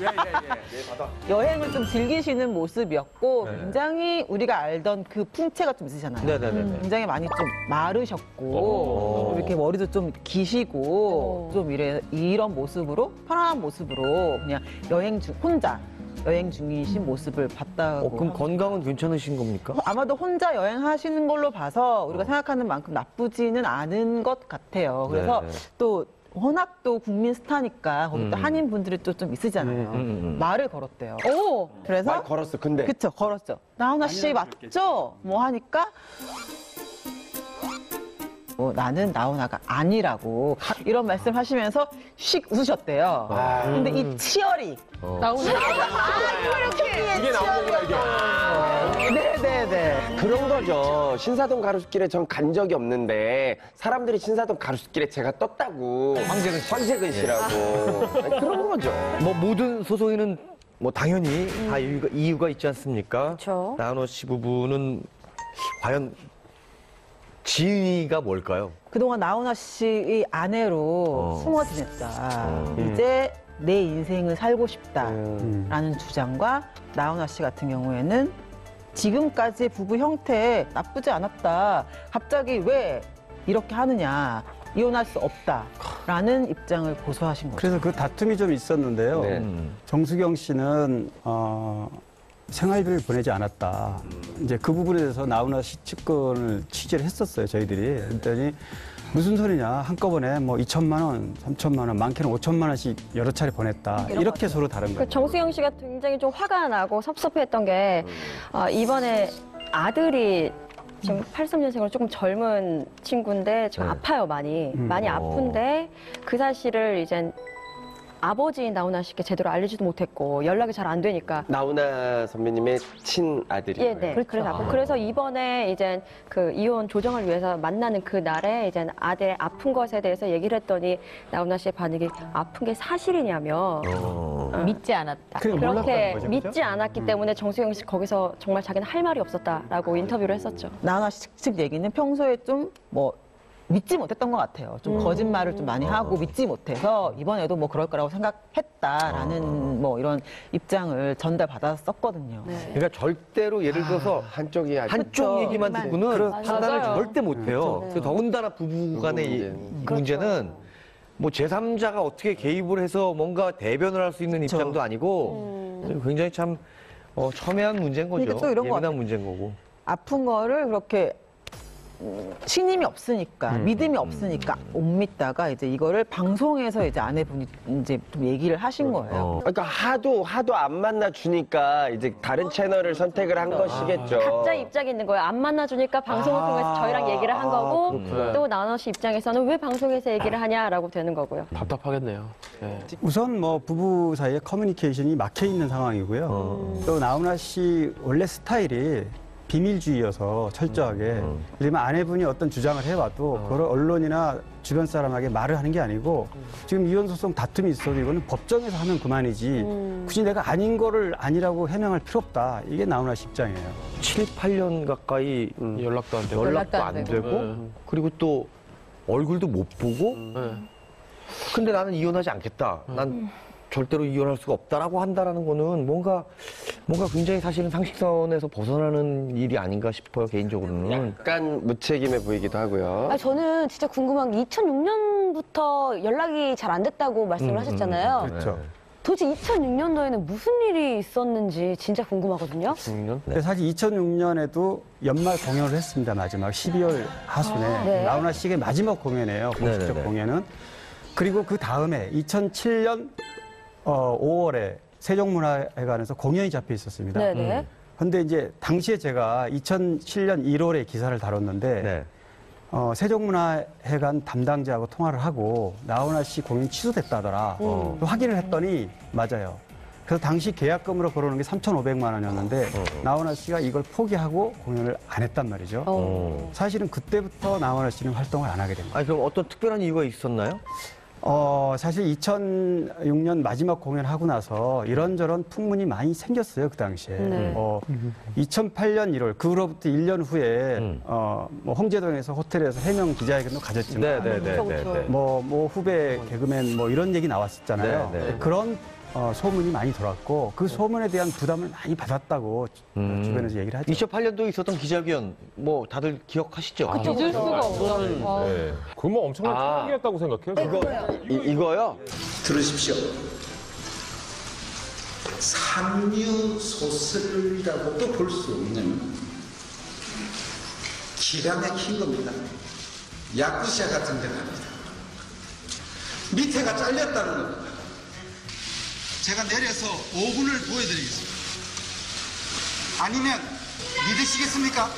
여행을 좀 즐기시는 모습이었고 굉장히 우리가 알던 그 풍채가 좀 있으잖아요. 네네네. 굉장히 많이 좀 마르셨고 이렇게 머리도 좀 기시고 좀 이런 모습으로 편안한 모습으로 그냥 혼자 여행 중이신 모습을 봤다고. 그럼 건강은 괜찮으신 겁니까? 아마도 혼자 여행하시는 걸로 봐서 우리가 생각하는 만큼 나쁘지는 않은 것 같아요. 그래서 또 워낙 또 국민 스타니까 거기 또 한인 분들이 또 좀 있으잖아요. 말을 걸었대요. 그래서 말 걸었어. 근데 그쵸, 걸었죠. 나훈아 씨 맞죠? 뭐 하니까 나는 나훈아가 아니라고 이런 말씀 하시면서 씩 웃으셨대요. 근데 이 치열이 나훈아 이게 나오는구나 이게. 네네네. 그런 거죠. 신사동 가로수길에 전 간 적이 없는데 사람들이 신사동 가로수길에 제가 떴다고. 황재근 씨라고. 아니, 그런 거죠. 뭐 모든 소송에는 뭐 당연히 다 이유가 있지 않습니까? 나훈아 씨 부부는 과연 지위가 뭘까요? 그동안 나훈아 씨의 아내로 숨어 지냈다. 이제 내 인생을 살고 싶다라는 주장과 나훈아 씨 같은 경우에는 지금까지 부부 형태 나쁘지 않았다. 갑자기 왜 이렇게 하느냐. 이혼할 수 없다라는 입장을 고수하신 거죠. 그래서 그 다툼이 좀 있었는데요. 정수경 씨는 생활비를 보내지 않았다. 이제 그 부분에 대해서 나훈아 씨 측근을 취재를 했었어요, 저희들이. 그랬더니 무슨 소리냐. 한꺼번에 뭐 2천만 원, 3천만 원, 많게는 5천만 원씩 여러 차례 보냈다. 이렇게 서로 다른 거예요. 정수영 씨가 굉장히 좀 화가 나고 섭섭했던 게 이번에 아들이 지금 83년생으로 조금 젊은 친구인데 지금 아파요, 많이. 많이 아픈데 그 사실을 이제 아버지인 나훈아 씨께 제대로 알리지도 못했고 연락이 잘 안 되니까. 나훈아 선배님의 친아들이에요. 예, 네. 그래서 이번에 이제 그 이혼 조정을 위해서 만나는 그 날에 이제 아들의 아픈 것에 대해서 얘기를 했더니 나훈아 씨의 반응이 아픈 게 사실이냐며 믿지 않았다. 그렇게 믿지 않았기 때문에 정수영 씨 거기서 정말 자기는 할 말이 없었다라고 인터뷰를 했었죠. 나훈아 씨 측 얘기는 평소에 좀 믿지 못했던 것 같아요. 좀 거짓말을 좀 많이 하고 믿지 못해서 이번에도 뭐 그럴 거라고 생각했다라는 뭐 이런 입장을 전달받았었거든요. 그러니까 절대로 예를 들어서 한쪽 얘기만 듣고는 판단을 절대 못해요. 더군다나 부부간의 이 문제는 뭐 제3자가 어떻게 개입을 해서 뭔가 대변을 할 수 있는 입장도 아니고 굉장히 참 첨예한 문제인 거죠. 그러니까 또 이런 거 예민한 문제인 거고. 아픈 거를 그렇게 신임이 없으니까 믿음이 없으니까 못 믿다가 이제 이거를 방송에서 이제 아내분이 이제 좀 얘기를 하신 거예요. 그러니까 하도 안 만나 주니까 이제 다른 채널을 선택을 한 것이겠죠. 각자 입장이 있는 거예요. 안 만나주니까 방송을 통해서 저희랑 얘기를 한 거고 그렇구나. 또 나훈아 씨 입장에서는 왜 방송에서 얘기를 하냐라고 되는 거고요. 답답하겠네요. 우선 뭐 부부 사이에 커뮤니케이션이 막혀 있는 상황이고요. 또 나훈아 씨 원래 스타일이 비밀주의여서 철저하게. 예를 들면 아내분이 어떤 주장을 해와도 그걸 언론이나 주변 사람에게 말을 하는 게 아니고 지금 이혼소송 다툼이 있어도 이거는 법정에서 하면 그만이지 굳이 내가 아닌 거를 아니라고 해명할 필요 없다. 이게 나훈아 씨 입장이에요. 7, 8년 가까이 연락도 안 되고. 연락도 안 되고 그리고 또 얼굴도 못 보고 근데 나는 이혼하지 않겠다. 난 절대로 이혼할 수가 없다라고 한다라는 거는 뭔가 굉장히 사실은 상식선에서 벗어나는 일이 아닌가 싶어요, 개인적으로는. 약간 무책임해 보이기도 하고요. 저는 진짜 궁금한 게 2006년부터 연락이 잘 안 됐다고 말씀을 하셨잖아요. 그렇죠. 도대체 2006년도에는 무슨 일이 있었는지 진짜 궁금하거든요. 2006년? 네. 사실 2006년에도 연말 공연을 했습니다. 마지막 12월 하순에. 네. 나훈아 씨의 마지막 공연이에요. 공식적 네네네. 공연은. 그리고 그 다음에 2007년 5월에 세종문화회관에서 공연이 잡혀 있었습니다. 네네. 그런데 이제 당시에 제가 2007년 1월에 기사를 다뤘는데 세종문화회관 담당자하고 통화를 하고 나훈아 씨 공연 취소됐다더라. 확인을 했더니 맞아요. 그래서 당시 계약금으로 걸어놓은 게 3,500만 원이었는데 나훈아 씨가 이걸 포기하고 공연을 안 했단 말이죠. 사실은 그때부터 나훈아 씨는 활동을 안 하게 됩니다. 아니, 그럼 어떤 특별한 이유가 있었나요? 사실 2006년 마지막 공연하고 나서 이런저런 풍문이 많이 생겼어요, 그 당시에. 네. 2008년 1월, 그로부터 1년 후에, 뭐 홍제동에서 호텔에서 해명 기자회견도 가졌지만, 뭐 후배 개그맨 뭐 이런 얘기 나왔었잖아요. 그런 소문이 많이 돌았고, 그 소문에 대한 부담을 많이 받았다고 주변에서 얘기를 하죠. 2008년도 있었던 기자회견, 뭐 다들 기억하시죠? 잊을 수가 없어요. 네. 그건 뭐 엄청난 충격이었다고 생각해요. 이거요? 들으십시오. 삼류소설이라고도 볼 수 없는 기가 막힌 겁니다. 야쿠샤 같은 데 갑니다. 밑에가 잘렸다는 겁니다. 제가 내려서 5분을 보여드리겠습니다. 아니면 믿으시겠습니까?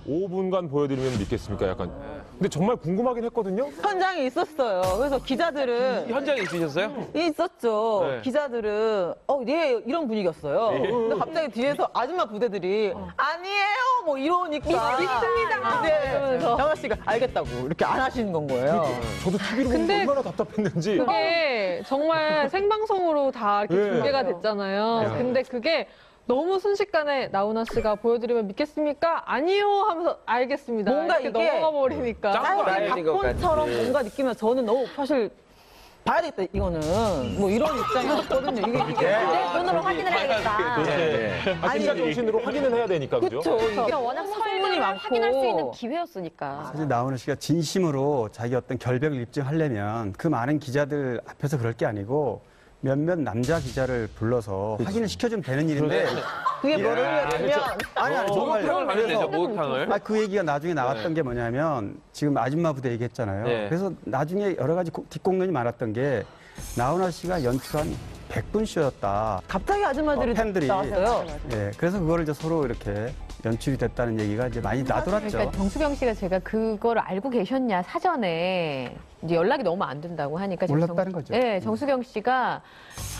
5분간 보여드리면 믿겠습니까? 약간. 근데 정말 궁금하긴 했거든요. 현장에 있었어요. 그래서 기자들은 현장에 있으셨어요? 있었죠. 네. 기자들은 네 이런 분위기였어요. 근데 갑자기 뒤에서 아줌마 부대들이 아니에요 뭐 이러니까 믿습니다. 네. 나훈아 씨가 알겠다고 이렇게 안 하시는 건 거예요. 저도 TV로 보면 얼마나 답답했는지. 그게 정말 생방송으로 다 이렇게 중계가 됐잖아요. 근데 그게 너무 순식간에 나훈아 씨가 보여드리면 믿겠습니까? 아니요 하면서 알겠습니다. 뭔가 이렇게 이게 넘어가 버리니까. 각본처럼 뭔가 느끼면 저는 너무 사실 봐야 되겠다 이거는 뭐 이런 입장이었거든요. 이게 눈으로 확인을 해야겠다. 아니, 기자 정신으로 확인을 해야 되니까, 그죠? 이게 워낙 설문이 많고 확인할 수 있는 기회였으니까. 사실 나훈아 씨가 진심으로 자기 어떤 결백을 입증하려면 그 많은 기자들 앞에서 그럴 게 아니고 몇몇 남자 기자를 불러서 확인을 시켜주면 되는 일인데 그게 뭐를 했으면 아니 목욕탕을 가면 되죠, 목욕탕을. 그 얘기가 나중에 나왔던 게 뭐냐면 지금 아줌마 부대 얘기했잖아요. 네. 그래서 나중에 여러 가지 뒷공론이 많았던 게 나훈아 씨가 연출한 100분 쇼였다. 갑자기 아줌마들이 팬들이 나왔어요. 예, 그래서 그거를 이제 서로 이렇게 연출이 됐다는 얘기가 이제 많이 나돌았죠. 그러니까 정수경 씨가 제가 그걸 알고 계셨냐 사전에 이제 연락이 너무 안 된다고 하니까 몰랐다는 거죠. 네, 정수경 씨가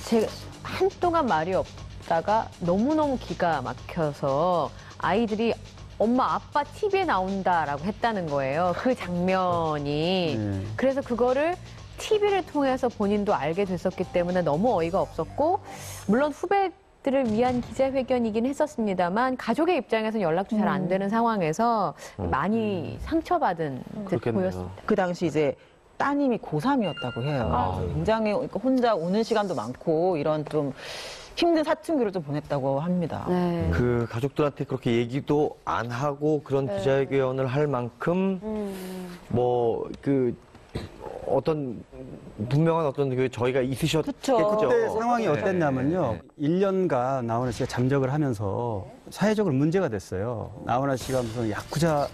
제가 한동안 말이 없다가 너무너무 기가 막혀서 아이들이 엄마 아빠 TV에 나온다라고 했다는 거예요. 그 장면이. 그래서 그거를 TV를 통해서 본인도 알게 됐었기 때문에 너무 어이가 없었고 물론 후배들을 위한 기자회견이긴 했었습니다만 가족의 입장에서는 연락도 잘 안 되는 상황에서 많이 상처받은 듯 보였습니다. 그 당시 이제 따님이 고3이었다고 해요. 굉장히 혼자 오는 시간도 많고 이런 좀 힘든 사춘기를 좀 보냈다고 합니다. 그 가족들한테 그렇게 얘기도 안 하고 그런 기자회견을 할 만큼 뭐 어떤 분명한 어떤 그 저희가 있으셨겠죠. 그때 상황이 어땠냐면요. 1년간 나훈아 씨가 잠적을 하면서 사회적으로 문제가 됐어요. 나훈아 씨가 무슨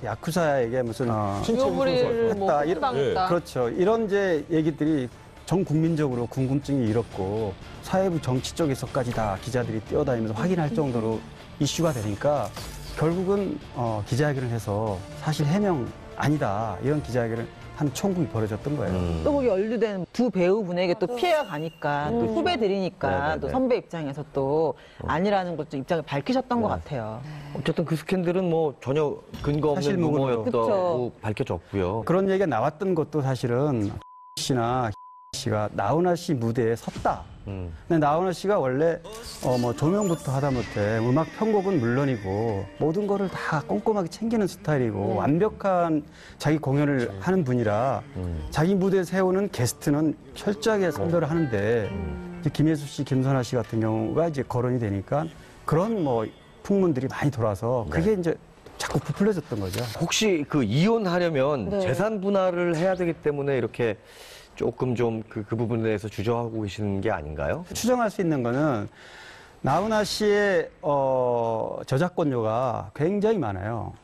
야쿠자에게 무슨 유부리를 뭐 했다. 그렇죠. 이런 이제 얘기들이 전 국민적으로 궁금증이 일었고 사회부 정치 쪽에서까지 다 기자들이 뛰어다니면서 확인할 정도로 이슈가 되니까 결국은 기자회견을 해서 사실 해명 아니다 이런 기자회견을 한 총국이 벌어졌던 거예요. 또 거기 연루된 두 배우분에게 또 피해가 가니까 또 후배들이니까 또 선배 입장에서 또 아니라는 것 좀 입장을 밝히셨던 것 같아요. 어쨌든 그 스캔들은 뭐 전혀 근거 없는 루머였다고 밝혀졌고요. 그런 얘기가 나왔던 것도 사실은 씨나 씨가 나훈아 씨 무대에 섰다. 근데 나훈아 씨가 원래 뭐 조명부터 하다못해 음악 편곡은 물론이고 모든 거를 다 꼼꼼하게 챙기는 스타일이고 완벽한 자기 공연을 하는 분이라 자기 무대에 세우는 게스트는 철저하게 선별을 하는데 이제 김혜수 씨, 김선아 씨 같은 경우가 이제 거론이 되니까 그런 뭐 풍문들이 많이 돌아서 그게 이제 자꾸 부풀려졌던 거죠. 혹시 그 이혼하려면 네. 재산 분할을 해야 되기 때문에 이렇게 조금 좀 그 부분에 대해서 주저하고 계시는 게 아닌가요? 추정할 수 있는 거는 나훈아 씨의 저작권료가 굉장히 많아요.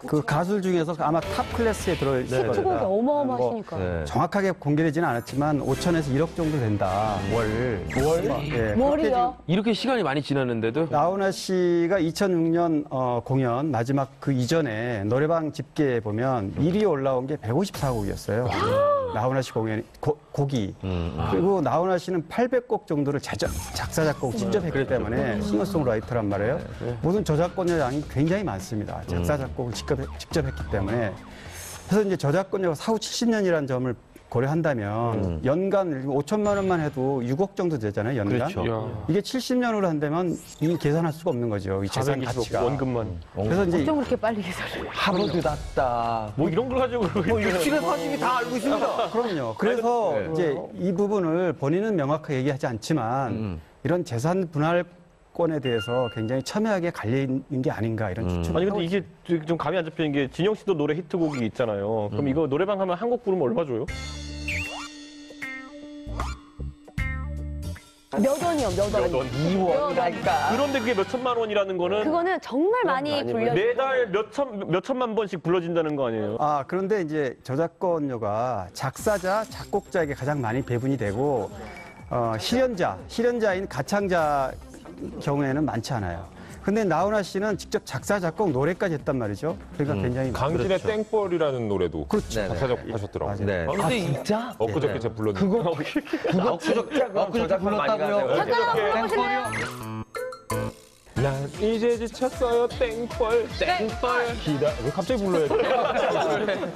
그 가수 중에서 아마 탑 클래스에 들어있을 겁니다. 히트곡이 어마어마하시니까. 뭐 정확하게 공개되지는 않았지만 5천에서 1억 정도 된다. 월? 예, 월이요? 이렇게 시간이 많이 지났는데도 나훈아 씨가 2006년 공연 마지막 그 이전에 노래방 집계에 보면 1위 올라온 게 154곡이었어요. 나훈아 씨 곡이. 그리고 나훈아 씨는 800곡 정도를 작사, 작곡 직접 했기 때문에 싱어송라이터란 말이에요. 모든 저작권료량이 굉장히 많습니다. 작사, 작곡을 직접 했기 때문에. 그래서 이제 저작권료가 사후 70년이라는 점을 고려한다면 연간 5천만 원만 해도 6억 정도 되잖아요, 연간. 그렇죠. 이게 70년으로 한다면 이미 계산할 수가 없는 거죠, 이 재산 420억 가치가. 원금만. 그래서 이제 어쩜 그렇게 빨리 계산을. 하루도 닿다. 뭐 이런 걸 가지고 뭐 육신의 사진이 다 알고 있습니다. 그럼요. 그래서 이제 이 부분을 본인은 명확하게 얘기하지 않지만 이런 재산 분할권에 대해서 굉장히 첨예하게 갈려 있는 게 아닌가 이런 추측을 아니 하고 근데 이게 좀 감이 안 잡히는 게 진영 씨도 노래 히트곡이 있잖아요. 그럼 이거 노래방 하면 한 곡 부르면 얼마 줘요? 몇 원이요, 몇 원? 2원이랄까. 그런데 그게 몇 천만 원이라는 거는 그거는 정말 많이 불려. 매달 몇 천만 번씩 불러진다는 거 아니에요? 아, 그런데 이제 저작권료가 작사자, 작곡자에게 가장 많이 배분이 되고 실현자인 가창자 경우에는 많지 않아요. 근데 나훈아 씨는 직접 작사, 작곡, 노래까지 했단 말이죠. 그러니까 굉장히 강진의 땡벌이라는 노래도 그렇죠. 작사 작곡하셨더라고요. 네. 근데 진짜? 엊그저께 제가 불렀는데. 엊그저께 불렀다고요? 잠깐만 불러보실래요? 난 이제 지쳤어요 땡벌 기다 왜 갑자기 불러야 돼?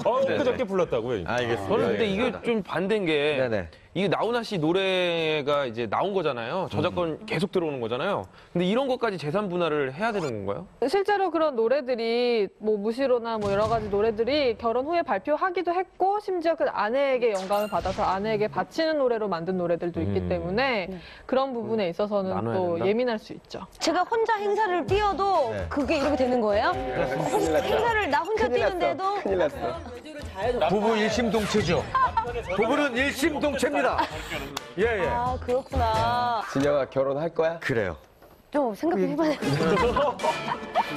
엊그저께 불렀다고요. 알겠습니다. 저는 근데 이게 좀 반대인 게 이게 나훈아 씨 노래가 이제 나온 거잖아요. 저작권 계속 들어오는 거잖아요. 근데 이런 것까지 재산 분할을 해야 되는 건가요? 실제로 그런 노래들이 뭐 무시로나 뭐 여러 가지 노래들이 결혼 후에 발표하기도 했고 심지어 그 아내에게 영감을 받아서 아내에게 바치는 노래로 만든 노래들도 있기 때문에 그런 부분에 있어서는 또 된다? 예민할 수 있죠. 제가 혼자 행사를 뛰어도 그게 이렇게 되는 거예요? 행사를 나 혼자 뛰는데도 큰일 났어. 부부 일심동체죠. 부부는 일심동체입니다. 예, 예. 아, 그렇구나. 진영아 결혼할 거야? 그래요. 좀 생각해봐야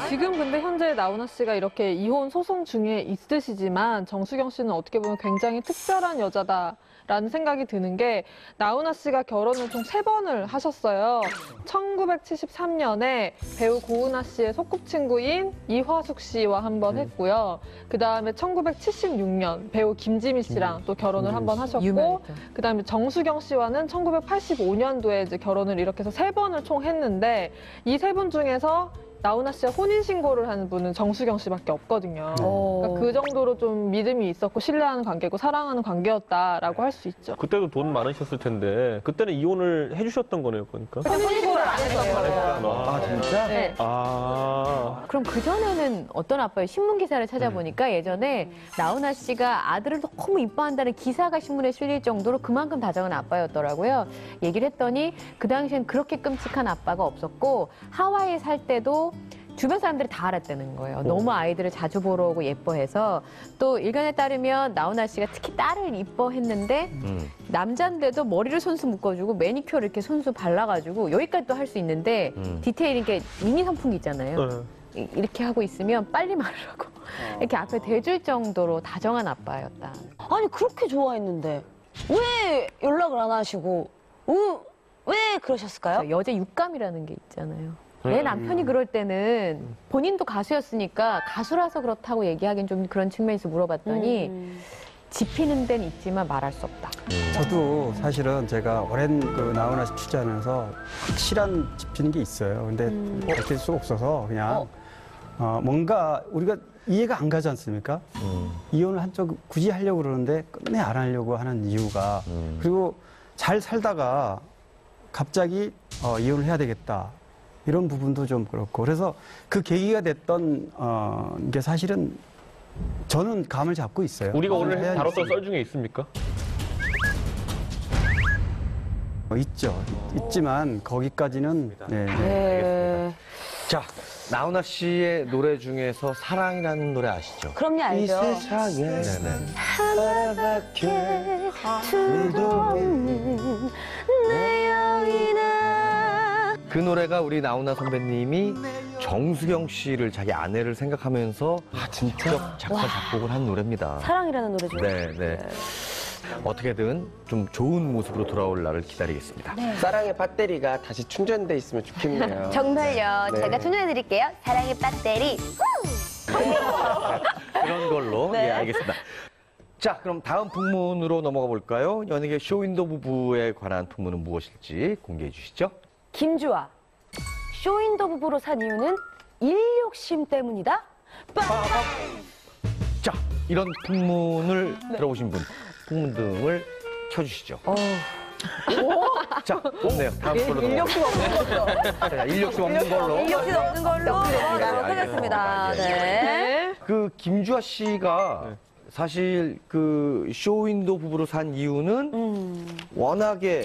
지금 근데 현재 나훈아 씨가 이렇게 이혼 소송 중에 있으시지만 정수경 씨는 어떻게 보면 굉장히 특별한 여자다라는 생각이 드는 게 나훈아 씨가 결혼을 총 3번을 하셨어요. 1973년에 배우 고은하 씨의 소꿉친구인 이화숙 씨와 한 번 했고요. 그 다음에 1976년 배우 김지미 씨랑 또 결혼을 한 번 하셨고, 유명했죠. 그 다음에 정수경 씨와는 1985년도에 이제 결혼을 이렇게 해서 3번을 총 했는데 이 3분 중에서 나훈아 씨와 혼인신고를 하는 분은 정수경 씨밖에 없거든요. 그러니까 그 정도로 좀 믿음이 있었고 신뢰하는 관계고 사랑하는 관계였다라고 할 수 있죠. 그때도 돈 많으셨을 텐데 그때는 이혼을 해주셨던 거네요, 그러니까. 혼인신고를 안 했었어요. 아, 진짜? 네. 아. 그럼 그전에는 어떤 아빠예요? 신문 기사를 찾아보니까 예전에 나훈아 씨가 아들을 너무 이뻐한다는 기사가 신문에 실릴 정도로 그만큼 다정한 아빠였더라고요. 얘기를 했더니 그 당시엔 그렇게 끔찍한 아빠가 없었고 하와이에 살 때도 주변 사람들이 다 알았다는 거예요. 너무 아이들을 자주 보러 오고 예뻐해서 또 일간에 따르면 나훈아 씨가 특히 딸을 이뻐했는데 남자인데도 머리를 손수 묶어주고 매니큐어를 이렇게 손수 발라가지고 여기까지 또 할 수 있는데 디테일 이렇게 미니 선풍기 있잖아요. 이렇게 하고 있으면 빨리 마르라고 이렇게 앞에 대줄 정도로 다정한 아빠였다. 아니 그렇게 좋아했는데 왜 연락을 안 하시고 왜 그러셨을까요? 여자 육감이라는 게 있잖아요. 내 남편이 그럴 때는 본인도 가수였으니까 가수라서 그렇다고 얘기하기는 좀 그런 측면에서 물어봤더니 지피는 데는 있지만 말할 수 없다. 저도 사실은 제가 오랜 그 나훈아 씨 취재하면서 확실한 짚히는 게 있어요. 근데 밝힐 수가 없어서 그냥 뭔가 우리가 이해가 안 가지 않습니까? 이혼을 한쪽 굳이 하려고 그러는데 끝내 안 하려고 하는 이유가 그리고 잘 살다가 갑자기 이혼을 해야 되겠다. 이런 부분도 좀 그렇고 그래서 그 계기가 됐던 게 사실은 저는 감을 잡고 있어요. 우리가 오늘 다뤘던 썰 중에 있습니까? 있죠. 있지만 거기까지는 알겠습니다. 자, 나훈아 씨의 노래 중에서 사랑이라는 노래 아시죠? 그럼요, 알죠. 이 세상에 하나밖에 둘도 없는 내 여인아. 그 노래가 우리 나훈아 선배님이 정수경 씨를 자기 아내를 생각하면서 직접 작사 작곡을 한 노래입니다. 사랑이라는 노래죠. 네. 어떻게든 좀 좋은 모습으로 돌아올 날을 기다리겠습니다. 사랑의 배터리가 다시 충전돼 있으면 좋겠네요. 정말요. 네. 제가 충전해드릴게요. 사랑의 배터리. 그런 걸로 네. 알겠습니다. 자, 그럼 다음 풍문으로 넘어가 볼까요? 연예계 쇼윈도 부부에 관한 풍문은 무엇일지 공개해 주시죠. 김주아, 쇼윈도 부부로 산 이유는 일욕심 때문이다? 자, 이런 풍문을 들어보신 분, 풍문 등을 켜주시죠. 자, 없네요. 다음 걸로 인력수 없는 걸로. 자, 인력수 없는 걸로. 인력수 없는 걸로 하겠습니다. 네. 그 김주아 씨가 사실 그 쇼윈도 부부로 산 이유는 워낙에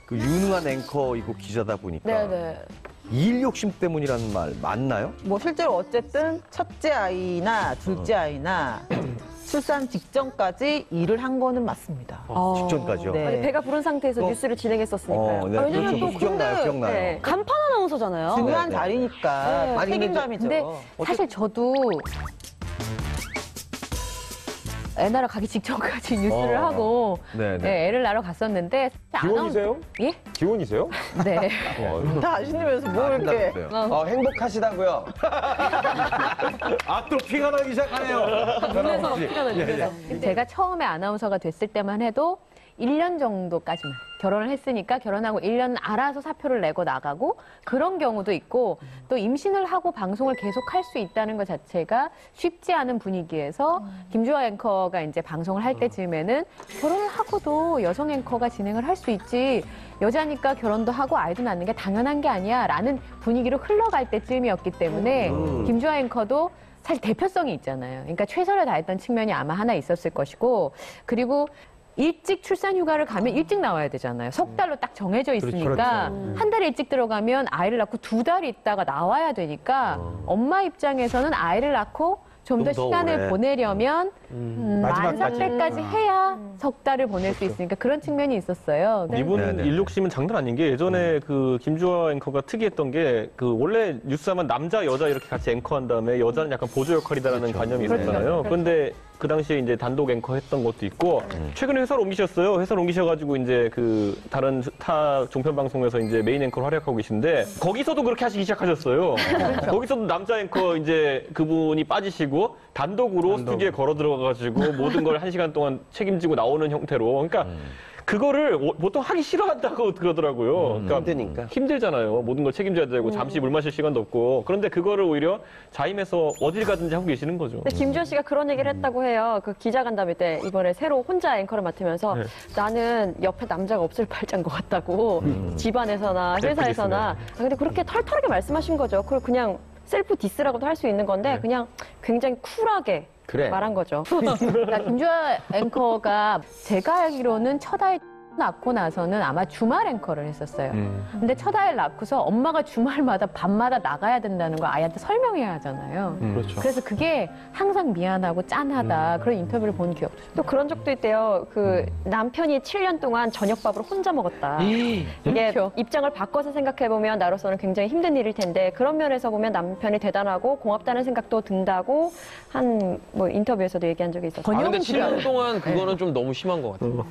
그 유능한 앵커이고 기자다 보니까 네네. 일 욕심 때문이라는 말 맞나요? 뭐 실제로 어쨌든 첫째 아이나 둘째 아이나 출산 직전까지 일을 한 거는 맞습니다. 직전까지요? 네. 아니, 배가 부른 상태에서 뉴스를 진행했었으니까요. 네. 왜냐면 또 기억나요, 기억나요. 네, 간판 아나운서잖아요. 중요한 네. 자리니까 네. 책임감이죠. 근데 사실 저도 애 낳으러 가기 직전까지 뉴스를 하고 네, 애를 낳으러 갔었는데 기혼이세요? 예? 기혼이세요? 네. 다 아시면서 뭐 이렇게 행복하시다고요? 아, 또 피가 나기 시작하네요. 눈에서 피가 나요. 제가 처음에 아나운서가 됐을 때만 해도 1년 정도까지만 결혼을 했으니까 결혼하고 1년 알아서 사표를 내고 나가고 그런 경우도 있고 또 임신을 하고 방송을 계속 할 수 있다는 것 자체가 쉽지 않은 분위기에서 김주아 앵커가 이제 방송을 할 때쯤에는 결혼을 하고도 여성 앵커가 진행을 할 수 있지 여자니까 결혼도 하고 아이도 낳는 게 당연한 게 아니야 라는 분위기로 흘러갈 때쯤이었기 때문에 김주아 앵커도 사실 대표성이 있잖아요. 그러니까 최선을 다했던 측면이 아마 하나 있었을 것이고 그리고 일찍 출산 휴가를 가면 일찍 나와야 되잖아요. 석 달로 딱 정해져 있으니까 한 달 일찍 들어가면 아이를 낳고 2달 있다가 나와야 되니까 엄마 입장에서는 아이를 낳고 좀 더 시간을 오래. 보내려면 만삭 때까지 해야 석 달을 보낼 수 있으니까 그런 측면이 있었어요. 이분 일욕심은 장난 아닌 게 예전에 그 김주아 앵커가 특이했던 게 그 원래 뉴스하면 남자 여자 이렇게 같이 앵커한 다음에 여자는 약간 보조 역할이다라는 관념이 있었잖아요. 그런데 그 당시에 이제 단독 앵커 했던 것도 있고 최근에 회사를 옮기셨어요. 회사를 옮기셔가지고 이제 그 다른 타 종편 방송에서 이제 메인 앵커로 활약하고 계신데 거기서도 그렇게 하시기 시작하셨어요. 거기서도 남자 앵커 이제 그분이 빠지시고 단독으로 스튜디오에 걸어 들어가가지고 모든 걸 1시간 동안 책임지고 나오는 형태로 그러니까 그거를 보통 하기 싫어한다고 그러더라고요. 그러니까 힘드니까. 힘들잖아요. 모든 걸 책임져야 되고 잠시 물 마실 시간도 없고 그런데 그거를 오히려 자임해서 어딜 가든지 하고 계시는 거죠. 근데 김주아 씨가 그런 얘기를 했다고 해요. 그 기자간담회 때 이번에 새로 혼자 앵커를 맡으면서 나는 옆에 남자가 없을 팔자인 것 같다고 집안에서나 회사에서나 근데 그렇게 털털하게 말씀하신 거죠. 그걸 그냥 셀프 디스라고도 할 수 있는 건데 그냥 굉장히 쿨하게 말한 거죠. 그러니까 김주아 앵커가 제가 알기로는 첫 아이 낳고 나서는 아마 주말 앵커를 했었어요. 근데 첫 아이를 낳고서 엄마가 주말마다 밤마다 나가야 된다는 걸 아이한테 설명해야 하잖아요. 그렇죠. 그래서 그게 항상 미안하고 짠하다 그런 인터뷰를 본 기억도 있어요. 또 그런 적도 있대요. 그 남편이 7년 동안 저녁밥을 혼자 먹었다. 이게 입장을 바꿔서 생각해보면 나로서는 굉장히 힘든 일일 텐데 그런 면에서 보면 남편이 대단하고 고맙다는 생각도 든다고 한 뭐 인터뷰에서도 얘기한 적이 있었어요. 근데 7년 동안 그거는 좀 너무 심한 것 같아요.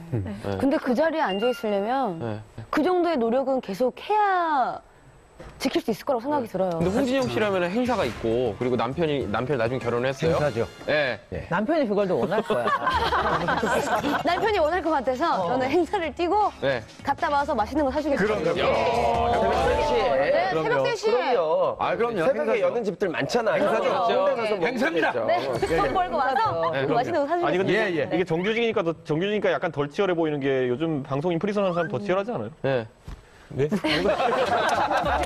근데 그 자리에 앉아 있으려면 그 정도의 노력은 계속 해야 지킬 수 있을 거라고 생각이 들어요. 근데 홍진영 씨라면 행사가 있고 그리고 남편이 나중에 결혼했어요. 행사죠. 네. 남편이 그걸 더 원할 거야. 남편이 원할 것 같아서 저는 행사를 뛰고 갔다 와서 맛있는 거 사주겠어요. 새벽 4시에. 그럼요. 아, 그럼요. 새벽에 여는 집들 많잖아요. 행사죠. 홍대 가서 행사입니다. 돈 벌고 와서 맛있는 거 사주겠어요. 아니 근데 이게 정규직이니까 약간 덜 치열해 보이는 게 요즘 방송 인프리선 하는 사람 더 치열하지 않아요? 네. 네?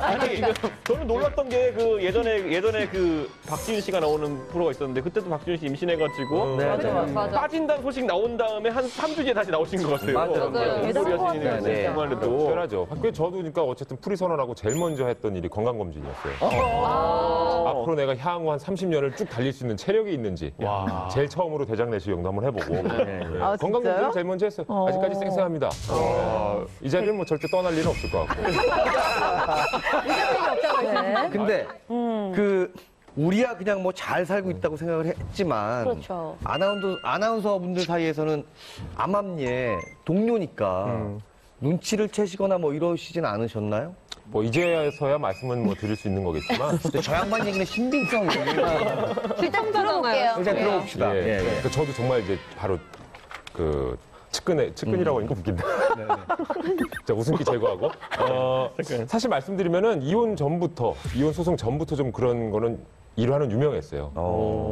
아니, 저는 놀랐던 게 그 예전에 그 박지윤 씨가 나오는 프로가 있었는데 그때도 박지윤 씨 임신해가지고 맞아. 빠진다는 소식 나온 다음에 한 3주 뒤에 다시 나오신 것 같아요. 맞아요. 소리 하시는 정말로. 특별하죠. 저도 그러니까 어쨌든 프리선언하고 제일 먼저 했던 일이 건강검진이었어요. 앞으로 내가 향후 한 30년을 쭉 달릴 수 있는 체력이 있는지 제일 처음으로 대장 내시경도 한번 해보고 아, 건강검진 제일 먼저 했어요. 아직까지 쌩쌩합니다. 이 자리는 뭐 절대 떠날 일은 없을 것 같고. 근데 우리야 그냥 뭐 잘 살고 있다고 생각을 했지만 그렇죠. 아나운서분들 사이에서는 암암리에 동료니까 눈치를 채시거나 뭐 이러시진 않으셨나요? 뭐 이제서야 말씀은 뭐 드릴 수 있는 거겠지만 근데 저 양반 얘기는 신빙성이 일단 들어볼게요. 일단 들어봅시다. 예, 예. 그 저도 정말 이제 바로 그 측근이라고 하니까 웃긴다. 자, 웃음기 제거하고. 사실 말씀드리면은 이혼 소송 전부터 좀 그런 거는 일화는 유명했어요.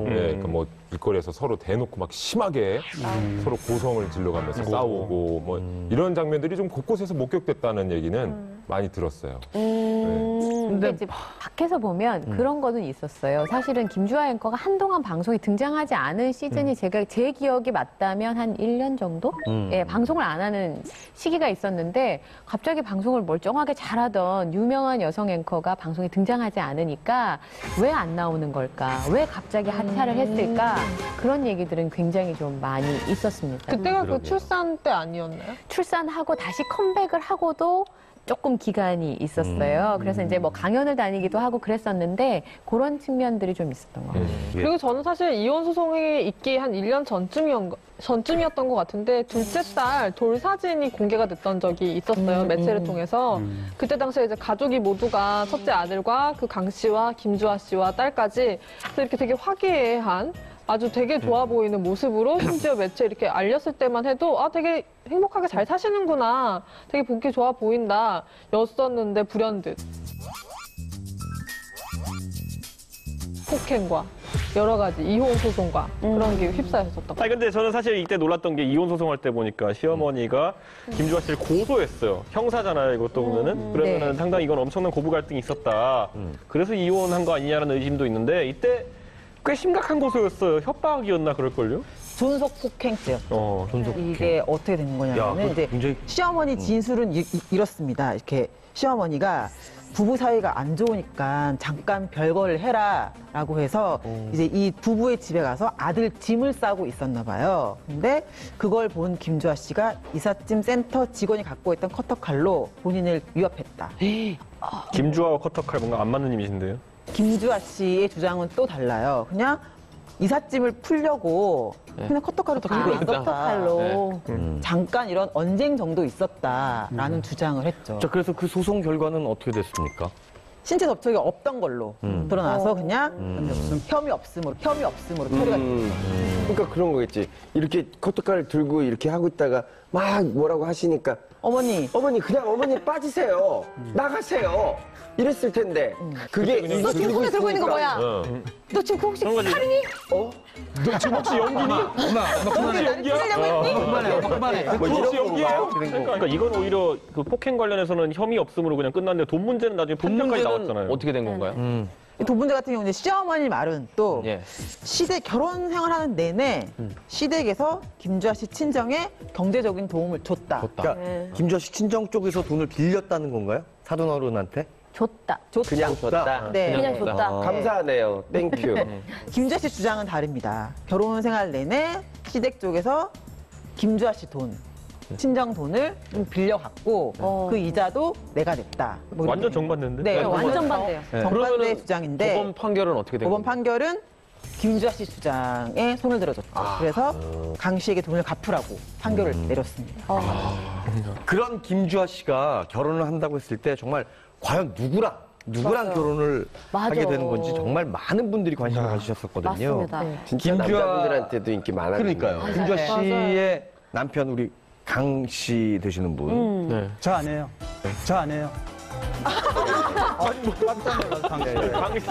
예, 그러니까 뭐 길거리에서 서로 대놓고 막 심하게 서로 고성을 질러가면서 싸우고 뭐 이런 장면들이 좀 곳곳에서 목격됐다는 얘기는 많이 들었어요. 근데 이제 밖에서 보면 그런 거는 있었어요. 사실은 김주아 앵커가 한동안 방송에 등장하지 않은 시즌이 제 기억이 맞다면 한 1년 정도? 예, 방송을 안 하는 시기가 있었는데 갑자기 방송을 멀쩡하게 잘하던 유명한 여성 앵커가 방송에 등장하지 않으니까 왜 안 나오는 걸까? 왜 갑자기 하차를 했을까? 그런 얘기들은 굉장히 좀 많이 있었습니다. 그때가 그 출산 때 아니었나요? 출산하고 다시 컴백을 하고도 조금 기간이 있었어요. 그래서 이제 뭐 강연을 다니기도 하고 그랬었는데 그런 측면들이 좀 있었던 것 같아요. 그리고 저는 사실 이혼 소송이 있기 한 1년 전쯤이었던 것 같은데 둘째 딸 돌 사진이 공개가 됐던 적이 있었어요. 매체를 통해서. 그때 당시에 이제 가족이 모두가 첫째 아들과 그 강 씨와 김주아 씨와 딸까지 그래서 이렇게 되게 화기애애한 아주 되게 좋아 보이는 모습으로 심지어 매체에 이렇게 알렸을 때만 해도 되게 행복하게 잘 사시는구나. 되게 보기 좋아 보인다. 였었는데 불현듯. 폭행과 여러 가지 이혼 소송과 그런 게 휩싸였었던 것 같아요. 근데 저는 사실 이때 놀랐던 게 이혼 소송할 때 보니까 시어머니가 김주아 씨를 고소했어요. 형사잖아요, 이것도 보면은. 그러면은 상당히 이건 엄청난 고부 갈등이 있었다. 그래서 이혼한 거 아니냐라는 의심도 있는데 이때 꽤 심각한 고소였어요. 협박이었나 그럴걸요? 존속 폭행죄였죠. 존속 이게 어떻게 된 거냐면 이제 시어머니 진술은 이렇습니다. 이렇게 시어머니가 부부 사이가 안 좋으니까 잠깐 별거를 해라라고 해서 이제 이 부부의 집에 가서 아들 짐을 싸고 있었나 봐요. 근데 그걸 본 김주아 씨가 이삿짐 센터 직원이 갖고 있던 커터칼로 본인을 위협했다. 김주아와 커터칼 뭔가 안 맞는 이미지인데요? 김주아 씨의 주장은 또 달라요. 그냥 이삿짐을 풀려고 그냥 커터칼로 들고 있었다. 커터칼로. 잠깐 이런 언쟁 정도 있었다라는 주장을 했죠. 자, 그래서 그 소송 결과는 어떻게 됐습니까? 신체 접촉이 없던 걸로 드러나서 그냥 혐의 없음으로 처리가 됐죠. 그러니까 그런 거겠지. 이렇게 커터칼을 들고 이렇게 하고 있다가 막 뭐라고 하시니까 어머니 그냥 어머니 빠지세요. 나가세요. 이랬을 텐데 그게 너 지금 손에 들고 있는 거 뭐야? 너 지금 그 혹시 살인이? 너 지금 혹시 연기니? 엄마, 그만해. 뭐 혹시 연기예요? 그러니까 이건 오히려 그 폭행 관련해서는 혐의 없음으로 그냥 끝났는데 돈 문제는 나중에 판결까지 나왔잖아요. 어떻게 된 건가요? 이 돈 문제 같은 경우는 시어머니 말은 또 시댁 결혼 생활하는 내내 시댁에서 김주아 씨 친정에 경제적인 도움을 줬다. 그러니까 김주아 씨 친정 쪽에서 돈을 빌렸다는 건가요? 사돈 어른한테? 줬다. 그냥 줬다. 네. 그냥 줬다. 감사하네요. 땡큐. 김주아 씨 주장은 다릅니다. 결혼 생활 내내 시댁 쪽에서 김주아 씨 돈, 친정 돈을 빌려갖고 그 이자도 내가 냈다. 뭐 완전 이렇게. 정반대인데? 네, 완전 반대요. 정반대의 주장인데 법원 판결은 어떻게 된 법원 건가요? 판결은 김주아 씨 주장에 손을 들어줬죠. 그래서 강 씨에게 돈을 갚으라고 판결을 내렸습니다. 그런 김주아 씨가 결혼을 한다고 했을 때 정말 과연 누구랑 결혼을 하게 되는 건지 정말 많은 분들이 관심을 가지셨었거든요. 맞습니다. 진짜 남자분들한테도 인기 많아요. 그러니까요. 김주아 씨의 남편 우리 강 씨 되시는 분. 저 아니에요. 저 아니에요. 강 씨.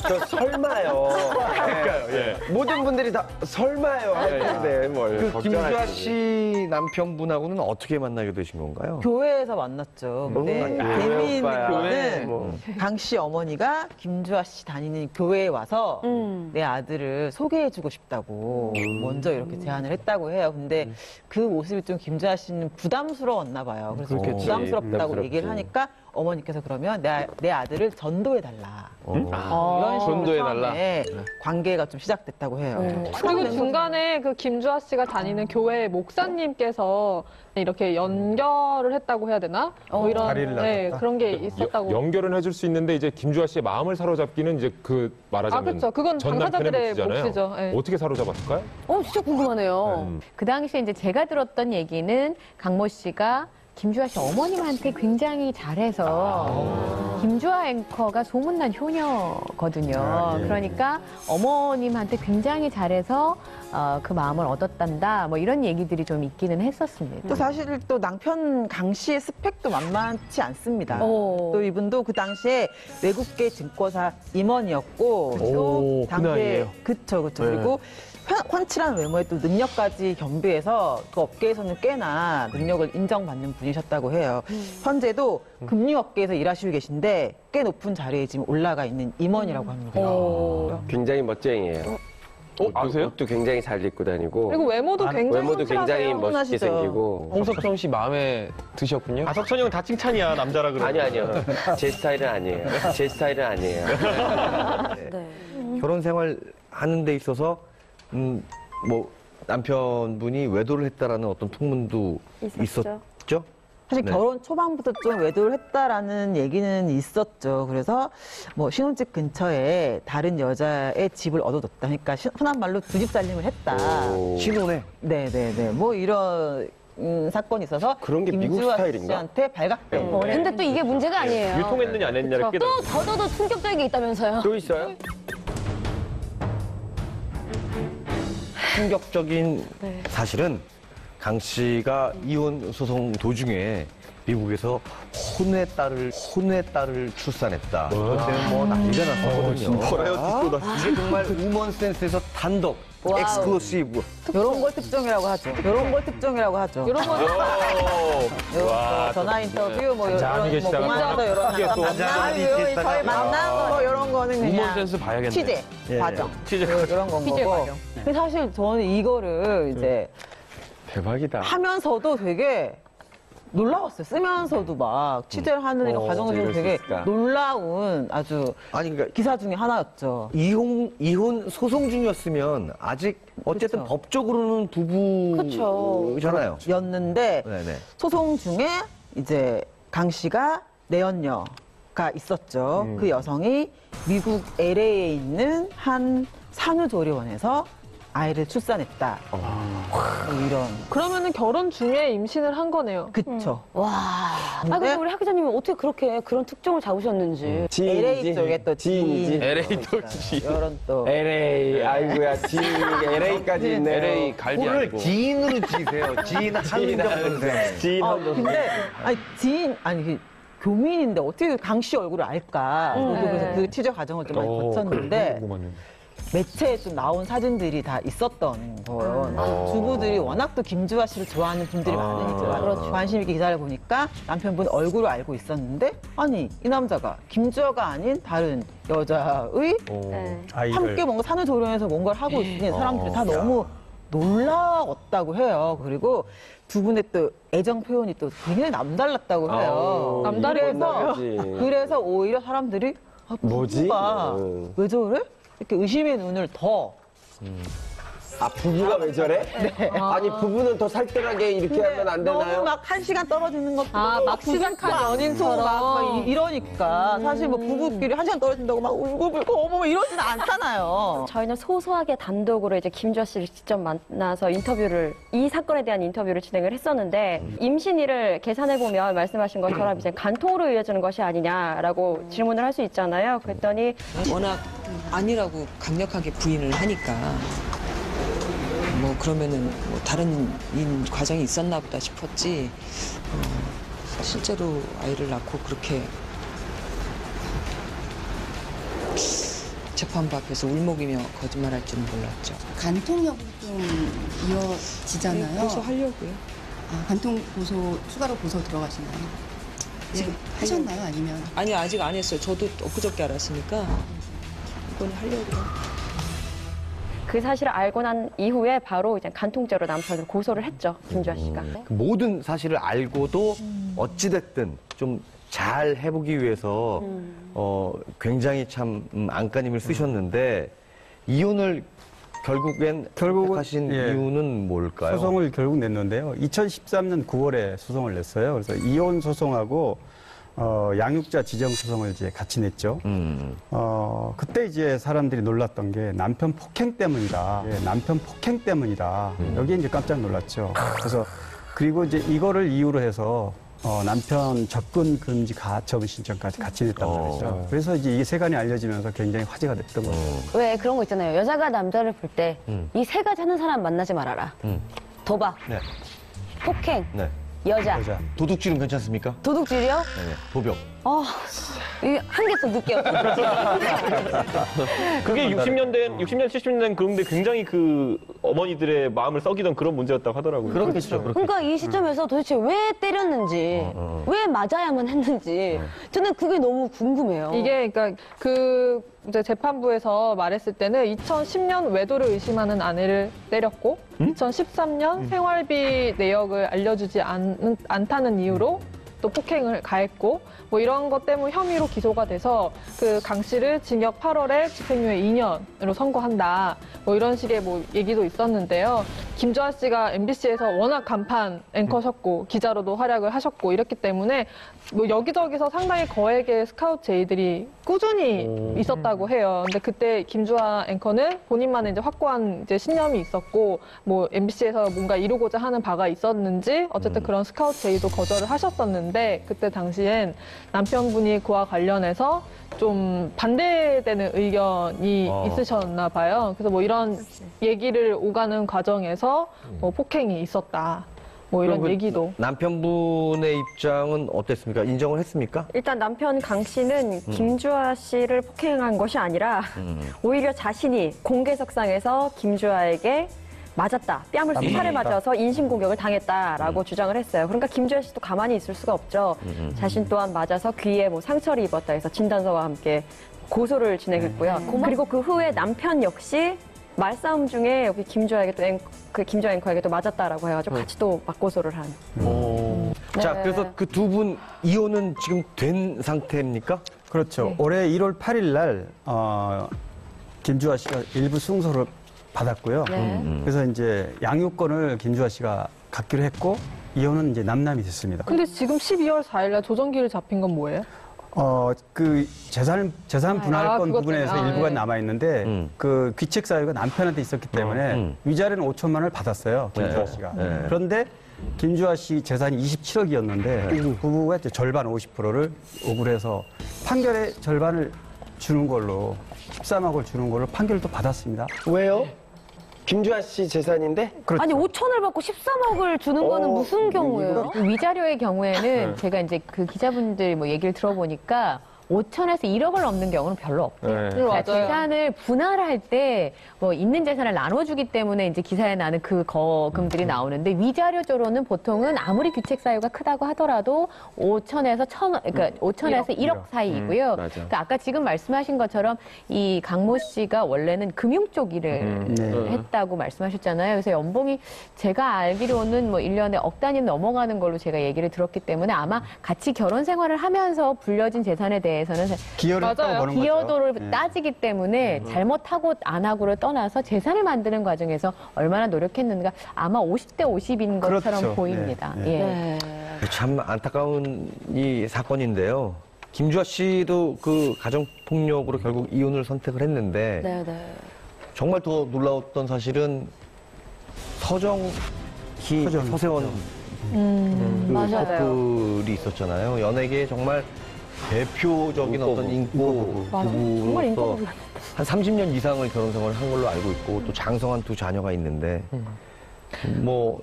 저 설마요. 그러니까요. 예. 모든 분들이 다 설마요 할 텐데 뭘 그 김주아 걱정하시지. 씨 남편분하고는 어떻게 만나게 되신 건가요? 교회에서 만났죠. 근데 재미있는 오빠야. 거는 강 씨 어머니가 김주아 씨 다니는 교회에 와서 내 아들을 소개해주고 싶다고 먼저 이렇게 제안을 했다고 해요. 근데 그 모습이 좀 김주아 씨는 부담스러웠나 봐요. 그래서 그렇겠지. 부담스럽다고 부담스럽지. 얘기를 하니까 어머니께서 그러면 내 아들을 전도해달라. 이런 식으로 전도해달라. 처음에 관계가 좀 시작됐다고 해요. 그리고 중간에 그 김주아 씨가 다니는 교회 목사님께서 이렇게 연결을 했다고 해야 되나? 뭐 이런 다리를 네, 놔뒀다? 그런 게 있었다고. 연결은 해줄 수 있는데 이제 김주아 씨의 마음을 사로잡기는 이제 그 말하자면 그쵸. 그건 전 당사자들의 남편의 몫이잖아요. 몫이죠. 네. 어떻게 사로잡았을까요? 진짜 궁금하네요. 그 당시에 이제 제가 들었던 얘기는 강모 씨가 김주아 씨 어머님한테 굉장히 잘해서 김주아 앵커가 소문난 효녀거든요. 그러니까 어머님한테 굉장히 잘해서 그 마음을 얻었단다. 뭐 이런 얘기들이 좀 있기는 했었습니다. 또 사실 또 남편 강 씨의 스펙도 만만치 않습니다. 또 이분도 그 당시에 외국계 증권사 임원이었고 또 그 나이에요? 그쵸. 네. 그리고 훤칠한 외모에 또 능력까지 겸비해서 그 업계에서는 꽤나 능력을 인정받는 분이셨다고 해요. 현재도 금융업계에서 일하시고 계신데 꽤 높은 자리에 지금 올라가 있는 임원이라고 합니다. 굉장히 멋쟁이에요. 아세요? 옷도 굉장히 잘 입고 다니고. 그리고 외모도 굉장히 외모도 굉장히 훌륭하세요. 멋있게 생기고. 홍석천 씨 마음에 드셨군요. 석천이 형 다 칭찬이야, 남자라 그래. 아니요. 제 스타일은 아니에요. 제 스타일은 아니에요. 결혼 생활 하는 데 있어서 뭐 남편분이 외도를 했다라는 어떤 풍문도 있었죠? 사실 네. 결혼 초반부터 좀 외도를 했다라는 얘기는 있었죠. 그래서 뭐 신혼집 근처에 다른 여자의 집을 얻어뒀다. 그러니까 흔한 말로 두 집 살림을 했다. 신혼에? 네네네. 뭐 이런 사건이 있어서 그런 게 미국 김주아 스타일인가? 씨한테 발각된 거예요. 근데 또 이게 문제가 아니에요. 유통했느냐 안 했느냐를 깨달은 또 더더더 충격적인 게 있다면서요. 또 있어요? 충격적인 사실은 강 씨가 이혼 소송 도중에 미국에서 혼외 딸을 출산했다. 그것 때문에 뭐 난리가 났었거든요. 이게 정말 우먼 센스에서 단독 와우. 엑스클루시브. 이런 걸 특종이라고 하죠. 이런 걸 특종이라고 하죠. 이런 거 와, 전화 인터뷰 뭐 잔잔하게 이런 뭐 시작하고 공항에서 이런 크게 또 잔잔하게 저희 있겠다가. 만난 거 이런 거는 그냥 우먼 센스 봐야겠네. 취재 예, 과정 취재 이런 건 취재 거고. 과정. 근데 사실 저는 이거를 이제 대박이다. 하면서도 되게 놀라웠어요. 쓰면서도 막 취재를 하는 이런 과정을 좀 이럴 수 되게 있을까? 놀라운 아주 기사 중에 하나였죠. 이혼 소송 중이었으면 아직 어쨌든 법적으로는 부부잖아요. 였는데 네네. 소송 중에 이제 강 씨가 내연녀가 있었죠. 그 여성이 미국 LA에 있는 한 산후조리원에서 아이를 출산했다. 뭐 이런. 그러면은 결혼 중에 임신을 한 거네요. 그쵸. 와. 아, 근데 우리 하 기자님은 어떻게 그렇게 그런 특종을 잡으셨는지. LA 쪽에 또 지인이지. LA 또 지인. 이런 또. LA, 아이고야, 지인, LA까지 있네요. LA 갈비 코를 아니고. 지인으로 지세요. 지인 한정 선생. 지인 아, 근데 아니 지인 아니 교민인데 어떻게 강 씨 얼굴을 알까? 저도 그래서 그 취재 과정을 좀 많이 거쳤는데 매체에 좀 나온 사진들이 다 있었던 거예요. 주부들이 워낙 또 김주아 씨를 좋아하는 분들이 많으니까 관심 있게 기사를 보니까 남편분 얼굴을 알고 있었는데 아니 이 남자가 김주아가 아닌 다른 여자의 함께 뭔가 산후조리원에서 뭔가를 하고 있으니 사람들이 다 너무 놀라웠다고 해요. 그리고 두 분의 또 애정 표현이 또 굉장히 남달랐다고 해요. 남달해서 그래서 오히려 사람들이 부부가 왜 저래? 이렇게 의심의 눈을 더. 아, 부부가 왜 저래? 네. 아니, 부부는 더 살뜰하게 이렇게 하면 안 되나요? 너무 막 1시간 떨어지는 것도 막 시작한 연인처럼. 막 이러니까 사실 뭐 부부끼리 1시간 떨어진다고 막 울고불고 어머 이러지는 않잖아요. 저희는 소소하게 단독으로 이제 김주아 씨를 직접 만나서 이 사건에 대한 인터뷰를 진행을 했었는데 임신일을 계산해 보면 말씀하신 것처럼 이제 간통으로 이어지는 것이 아니냐라고 질문을 할 수 있잖아요. 그랬더니 워낙 아니라고 강력하게 부인을 하니까 뭐 그러면은 뭐 다른 과정이 있었나 보다 싶었지 실제로 아이를 낳고 그렇게 재판부 앞에서 울먹이며 거짓말할 줄은 몰랐죠. 간통력으로 좀 이어지잖아요. 고소하려고요. 아, 간통 고소 추가로 고소 들어가시나요? 지금 하셨나요? 아니면? 아니 아직 안 했어요. 저도 엊그저께 알았으니까 이번에 하려고요. 그 사실을 알고 난 이후에 바로 이제 간통죄로 남편을 고소를 했죠. 김주아 씨가. 그 모든 사실을 알고도 어찌됐든 좀 잘 해보기 위해서 굉장히 참 안간힘을 쓰셨는데 이혼을 결국엔 하신 이유는 뭘까요? 소송을 결국 냈는데요. 2013년 9월에 소송을 냈어요. 그래서 이혼 소송하고 양육자 지정 소송을 이제 같이 냈죠. 그때 이제 사람들이 놀랐던 게 남편 폭행 때문이다. 남편 폭행 때문이다. 여기에 이제 깜짝 놀랐죠. 그래서 그리고 이제 이거를 이유로 해서 남편 접근 금지 가처분 신청까지 같이 냈단 말이죠. 그래서 이제 이게 세간이 알려지면서 굉장히 화제가 됐던 거죠. 왜 그런 거 있잖아요. 여자가 남자를 볼 때 이 세 가지 하는 사람 만나지 말아라. 도박, 네. 폭행, 네. 여자. 도둑질은 괜찮습니까? 도둑질이요? 네. 도벽. 이게 한 개 더 늦게 그게 60년, 70년 그런데 굉장히 그 어머니들의 마음을 썩이던 그런 문제였다고 하더라고요. 그렇겠죠. 그러니까 이 시점에서 도대체 왜 때렸는지, 왜 맞아야만 했는지, 저는 그게 너무 궁금해요. 이게 그러니까 그 이제 재판부에서 말했을 때는 2010년 외도를 의심하는 아내를 때렸고 2013년 생활비 내역을 알려주지 않다는 이유로 또 폭행을 가했고 뭐 이런 것 때문에 혐의로 기소가 돼서 그 강 씨를 징역 8월에 집행유예 2년으로 선고한다. 뭐 이런 식의 뭐 얘기도 있었는데요. 김주아 씨가 MBC에서 워낙 간판 앵커셨고 기자로도 활약을 하셨고 이랬기 때문에 뭐 여기저기서 상당히 거액의 스카우트 제의들이 꾸준히 있었다고 해요. 근데 그때 김주아 앵커는 본인만의 이제 확고한 이제 신념이 있었고 뭐 MBC에서 뭔가 이루고자 하는 바가 있었는지 어쨌든 그런 스카우트 제의도 거절을 하셨었는데 그때 당시엔 남편분이 그와 관련해서 좀 반대되는 의견이 있으셨나 봐요. 그래서 뭐 이런 얘기를 오가는 과정에서 뭐 폭행이 있었다. 뭐 이런 얘기도. 남편분의 입장은 어땠습니까? 인정을 했습니까? 일단 남편 강 씨는 김주아 씨를 폭행한 것이 아니라 오히려 자신이 공개석상에서 김주아에게 맞았다. 뺨을 수차례 맞아서 인신공격을 당했다라고 주장을 했어요. 그러니까 김주아 씨도 가만히 있을 수가 없죠. 자신 또한 맞아서 귀에 뭐 상처를 입었다 해서 진단서와 함께 고소를 진행했고요. 그리고 그 후에 남편 역시 말싸움 중에 여기 김주아에게 또 김주아 앵커에게 또 맞았다라고 해가지고 같이 또 맞고소를 한. 자, 그래서 그 두 분 이혼은 지금 된 상태입니까? 그렇죠. 올해 1월 8일 날 김주아 씨가 일부 승소를 받았고요. 그래서 이제 양육권을 김주아 씨가 갖기로 했고 이혼은 이제 남남이 됐습니다. 근데 지금 12월 4일 날 조정기를 잡힌 건 뭐예요? 그 재산 분할권 부분에서 일부가 남아 있는데 그 귀책 사유가 남편한테 있었기 때문에 위자료는 5천만 원을 받았어요. 김주아 씨가. 그런데 김주아 씨 재산이 27억이었는데 부부가 이제 절반 50%를 억울해서 판결의 절반을 주는 걸로 13억을 주는 걸로 판결을 또 받았습니다. 왜요? 김주아 씨 재산인데? 그렇죠. 아니 5천을 받고 13억을 주는 거는 무슨 경우예요? 위자료의 경우에는 제가 이제 그 기자분들 뭐 얘기를 들어보니까 5천에서 1억을 넘는 경우는 별로 없대요. 그러니까 재산을 분할할 때 뭐 있는 재산을 나눠주기 때문에 이제 기사에 나는 그 거금들이 나오는데 위자료조로는 보통은 아무리 규책 사유가 크다고 하더라도 5천에서 1,000원, 그러니까 5천에서 1억 사이이고요. 그러니까 아까 지금 말씀하신 것처럼 이 강모 씨가 원래는 금융 쪽 일을 했다고 말씀하셨잖아요. 그래서 연봉이 제가 알기로는 뭐 1년에 억 단위 넘어가는 걸로 제가 얘기를 들었기 때문에 아마 같이 결혼 생활을 하면서 불려진 재산에 대해서는 기여도를 따지기 때문에 잘못하고 안 하고를 떠나서 재산을 만드는 과정에서 얼마나 노력했는가 아마 50대 50인 것처럼 그렇죠. 보입니다. 네. 참 안타까운 이 사건인데요. 김주아 씨도 그 가정폭력으로 결국 이혼을 선택을 했는데 정말 더 놀라웠던 사실은 서정희, 서세원 그 커플이 있었잖아요. 연예계에 정말 대표적인 어떤 인고 부부로서 한 30년 이상을 결혼 생활을 한 걸로 알고 있고 또 장성한 두 자녀가 있는데 뭐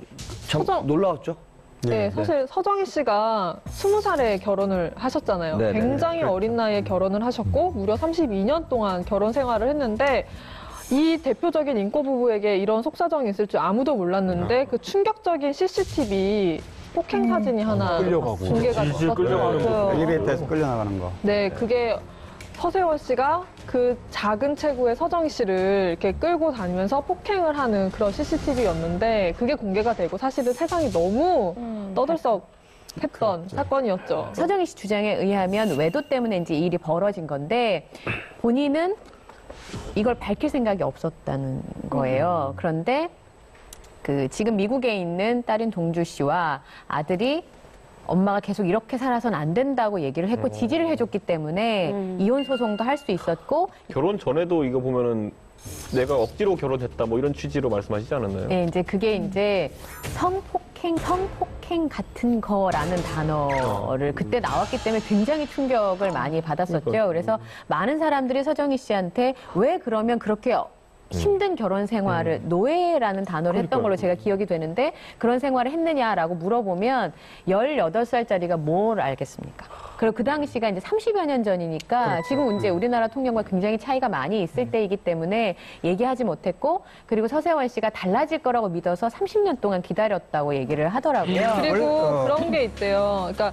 참 놀라웠죠. 네, 사실 서정희 씨가 20살에 결혼을 하셨잖아요. 네네. 굉장히 어린 나이에 결혼을 하셨고 무려 32년 동안 결혼 생활을 했는데 이 대표적인 인고 부부에게 이런 속사정이 있을 줄 아무도 몰랐는데 그 충격적인 CCTV 폭행 사진이 하나 공개가 됐었어요. 엘리베이터에서 끌려나가는 거. 네, 그게 서세원 씨가 그 작은 체구의 서정희 씨를 이렇게 끌고 다니면서 폭행을 하는 그런 CCTV였는데 그게 공개가 되고 사실은 세상이 너무 떠들썩했던 사건이었죠. 서정희 씨 주장에 의하면 외도 때문에 이제 이 일이 벌어진 건데 본인은 이걸 밝힐 생각이 없었다는 거예요. 그런데 지금 미국에 있는 딸인 동주 씨와 아들이 엄마가 계속 이렇게 살아선 안 된다고 얘기를 했고 지지를 해줬기 때문에 이혼 소송도 할 수 있었고 결혼 전에도 이거 보면은 내가 억지로 결혼했다 뭐 이런 취지로 말씀하시지 않았나요? 네, 이제 그게 이제 성폭행 같은 거라는 단어를 그때 나왔기 때문에 굉장히 충격을 많이 받았었죠. 그래서 많은 사람들이 서정희 씨한테 왜 그러면 그렇게 힘든 결혼 생활을 노예라는 단어를 했던 걸로 제가 기억이 되는데 그런 생활을 했느냐라고 물어보면 18살짜리가 뭘 알겠습니까? 그리고 그 당시가 이제 30여 년 전이니까 지금 이제 우리나라 통념과 굉장히 차이가 많이 있을 때이기 때문에 얘기하지 못했고 그리고 서세원 씨가 달라질 거라고 믿어서 30년 동안 기다렸다고 얘기를 하더라고요. 그리고 그런 게 있대요. 그러니까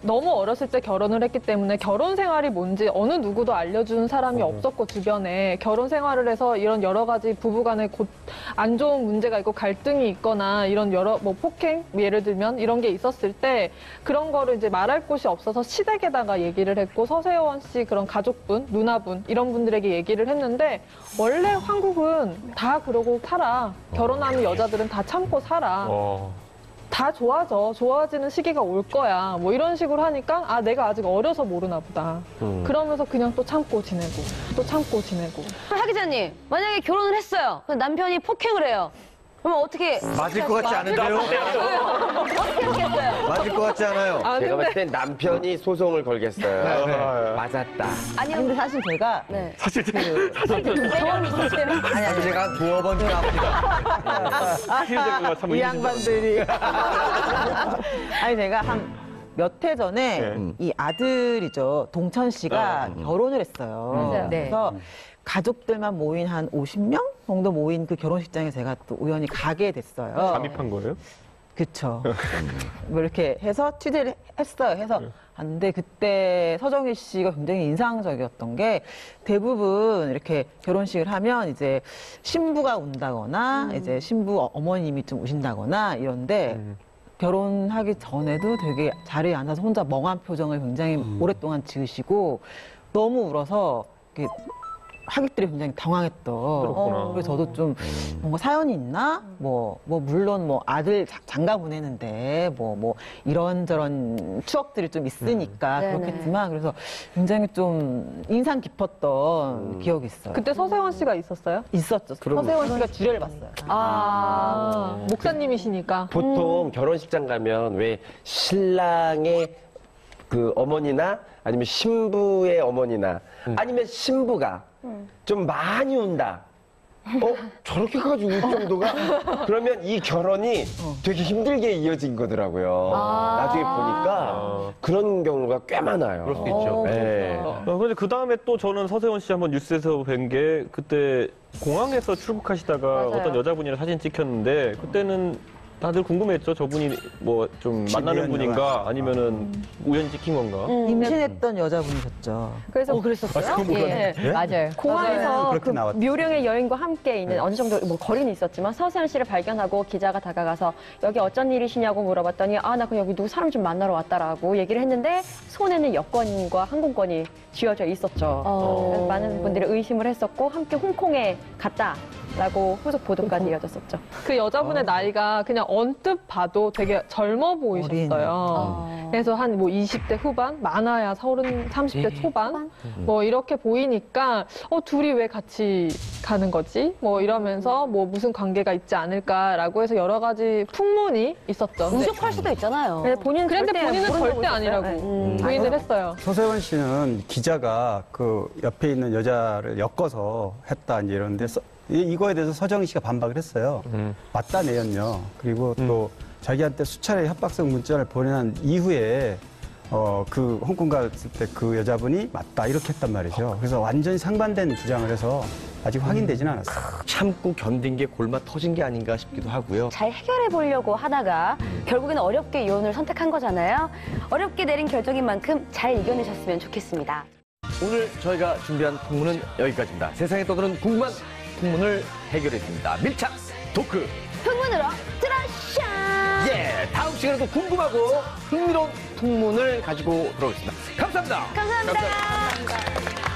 너무 어렸을 때 결혼을 했기 때문에 결혼 생활이 뭔지 어느 누구도 알려주는 사람이 없었고 주변에 결혼 생활을 해서 이런 여러 가지 부부간에 안 좋은 문제가 있고 갈등이 있거나 이런 여러 뭐 폭행 예를 들면 이런 게 있었을 때 그런 거를 이제 말할 곳이 없어서 시댁에다가 얘기를 했고 서세원 씨 그런 가족분 누나분 이런 분들에게 얘기를 했는데 원래 한국은 다 그러고 살아. 결혼하는 여자들은 다 참고 살아. 다 좋아지는 시기가 올 거야. 뭐 이런 식으로 하니까 아 내가 아직 어려서 모르나 보다. 그러면서 그냥 또 참고 지내고 또 참고 지내고. 하 기자님 만약에 결혼을 했어요. 그럼 남편이 폭행을 해요. 그러면 어떻게 맞을 것 같지 않은데요? 어떻게 하겠어요? 맞을 것 같지 않아요. 제가 봤을 땐 남편이 소송을 걸겠어요. 맞았다. 아니 근데 사실 제가 사실 경험이 있기 때문에 아니 제가 두어 번 까봅니다. 이 양반들이 아니 제가 한 몇 해 전에 이 아들이죠 동천 씨가 결혼을 했어요. 그래서 가족들만 모인 한 50명 정도 모인 그 결혼식장에 제가 또 우연히 가게 됐어요. 잠입한 거예요? 그쵸. 뭐 이렇게 해서 취재를 했어요. 해서 갔는데 그때 서정희 씨가 굉장히 인상적이었던 게 대부분 이렇게 결혼식을 하면 이제 신부가 온다거나 이제 신부 어머님이 좀 오신다거나 이런데 결혼하기 전에도 되게 자리에 앉아서 혼자 멍한 표정을 굉장히 오랫동안 지으시고 너무 울어서 이렇게 하객들이 굉장히 당황했던. 그래서 저도 좀 뭔가 사연이 있나? 물론 아들 장가 보내는데 뭐 이런저런 추억들이 좀 있으니까 그렇겠지만 그래서 굉장히 좀 인상 깊었던 기억이 있어요. 그때 서세원 씨가 있었어요? 있었죠. 서세원 씨가 주례를 봤어요. 목사님이시니까. 보통 결혼식장 가면 왜 신랑의 그 어머니나 아니면 신부의 어머니나 아니면 신부가 좀 많이 운다. 저렇게 가지고 울 정도가? 그러면 이 결혼이 되게 힘들게 이어진 거더라고요. 나중에 보니까 그런 경우가 꽤 많아요. 그럴 수 있죠. 네. 그런데 그 다음에 또 저는 서세원 씨 한번 뉴스에서 뵌 게 그때 공항에서 출국하시다가 어떤 여자분이랑 사진 찍혔는데 그때는 다들 궁금했죠. 저분이 뭐 좀 만나는 분인가 아니면은 우연히 찍힌 건가? 임신했던 여자분이셨죠. 그래서 그랬었어요? 맞아요. 공항에서 그 나왔죠. 묘령의 여인과 함께 있는 어느 정도 뭐 거리는 있었지만 서세원 씨를 발견하고 기자가 다가가서 여기 어쩐 일이시냐고 물어봤더니 아 나 그 여기 누구 사람 좀 만나러 왔다라고 얘기를 했는데 손에는 여권과 항공권이 쥐어져 있었죠. 그래서 많은 분들이 의심을 했었고 함께 홍콩에 갔다라고 후속 보도까지 이어졌었죠. 그 여자분의 나이가 그냥 언뜻 봐도 되게 젊어 보이셨어요. 그래서 한 뭐 20대 후반, 많아야 30대 초반, 뭐 이렇게 보이니까 둘이 왜 같이 가는 거지? 뭐 이러면서 뭐 무슨 관계가 있지 않을까라고 해서 여러 가지 풍문이 있었죠. 우족할 수도 있잖아요. 그런데 본인은 절대 아니라고 부인을 했어요. 서세원 씨는 기자가 그 옆에 있는 여자를 엮어서 했다 이제 이러는데 이거에 대해서 서정희 씨가 반박을 했어요. 맞다 내였요. 그리고 또 자기한테 수차례 협박성 문자를 보낸 이후에 그 홍콩 갔을 때 그 여자분이 맞다 이렇게 했단 말이죠. 그래서 완전히 상반된 주장을 해서 아직 확인되지는 않았어요. 참고 견딘 게 골마 터진 게 아닌가 싶기도 하고요. 잘 해결해 보려고 하다가 결국에는 어렵게 이혼을 선택한 거잖아요. 어렵게 내린 결정인 만큼 잘 이겨내셨으면 좋겠습니다. 오늘 저희가 준비한 풍문은 여기까지입니다. 세상에 떠도는 궁금한 풍문을 해결해드립니다. 밀착 토크. 풍문으로 드라샤. 예, 다음 시간에도 궁금하고 흥미로운 풍문을 가지고 돌아오겠습니다. 감사합니다. 감사합니다.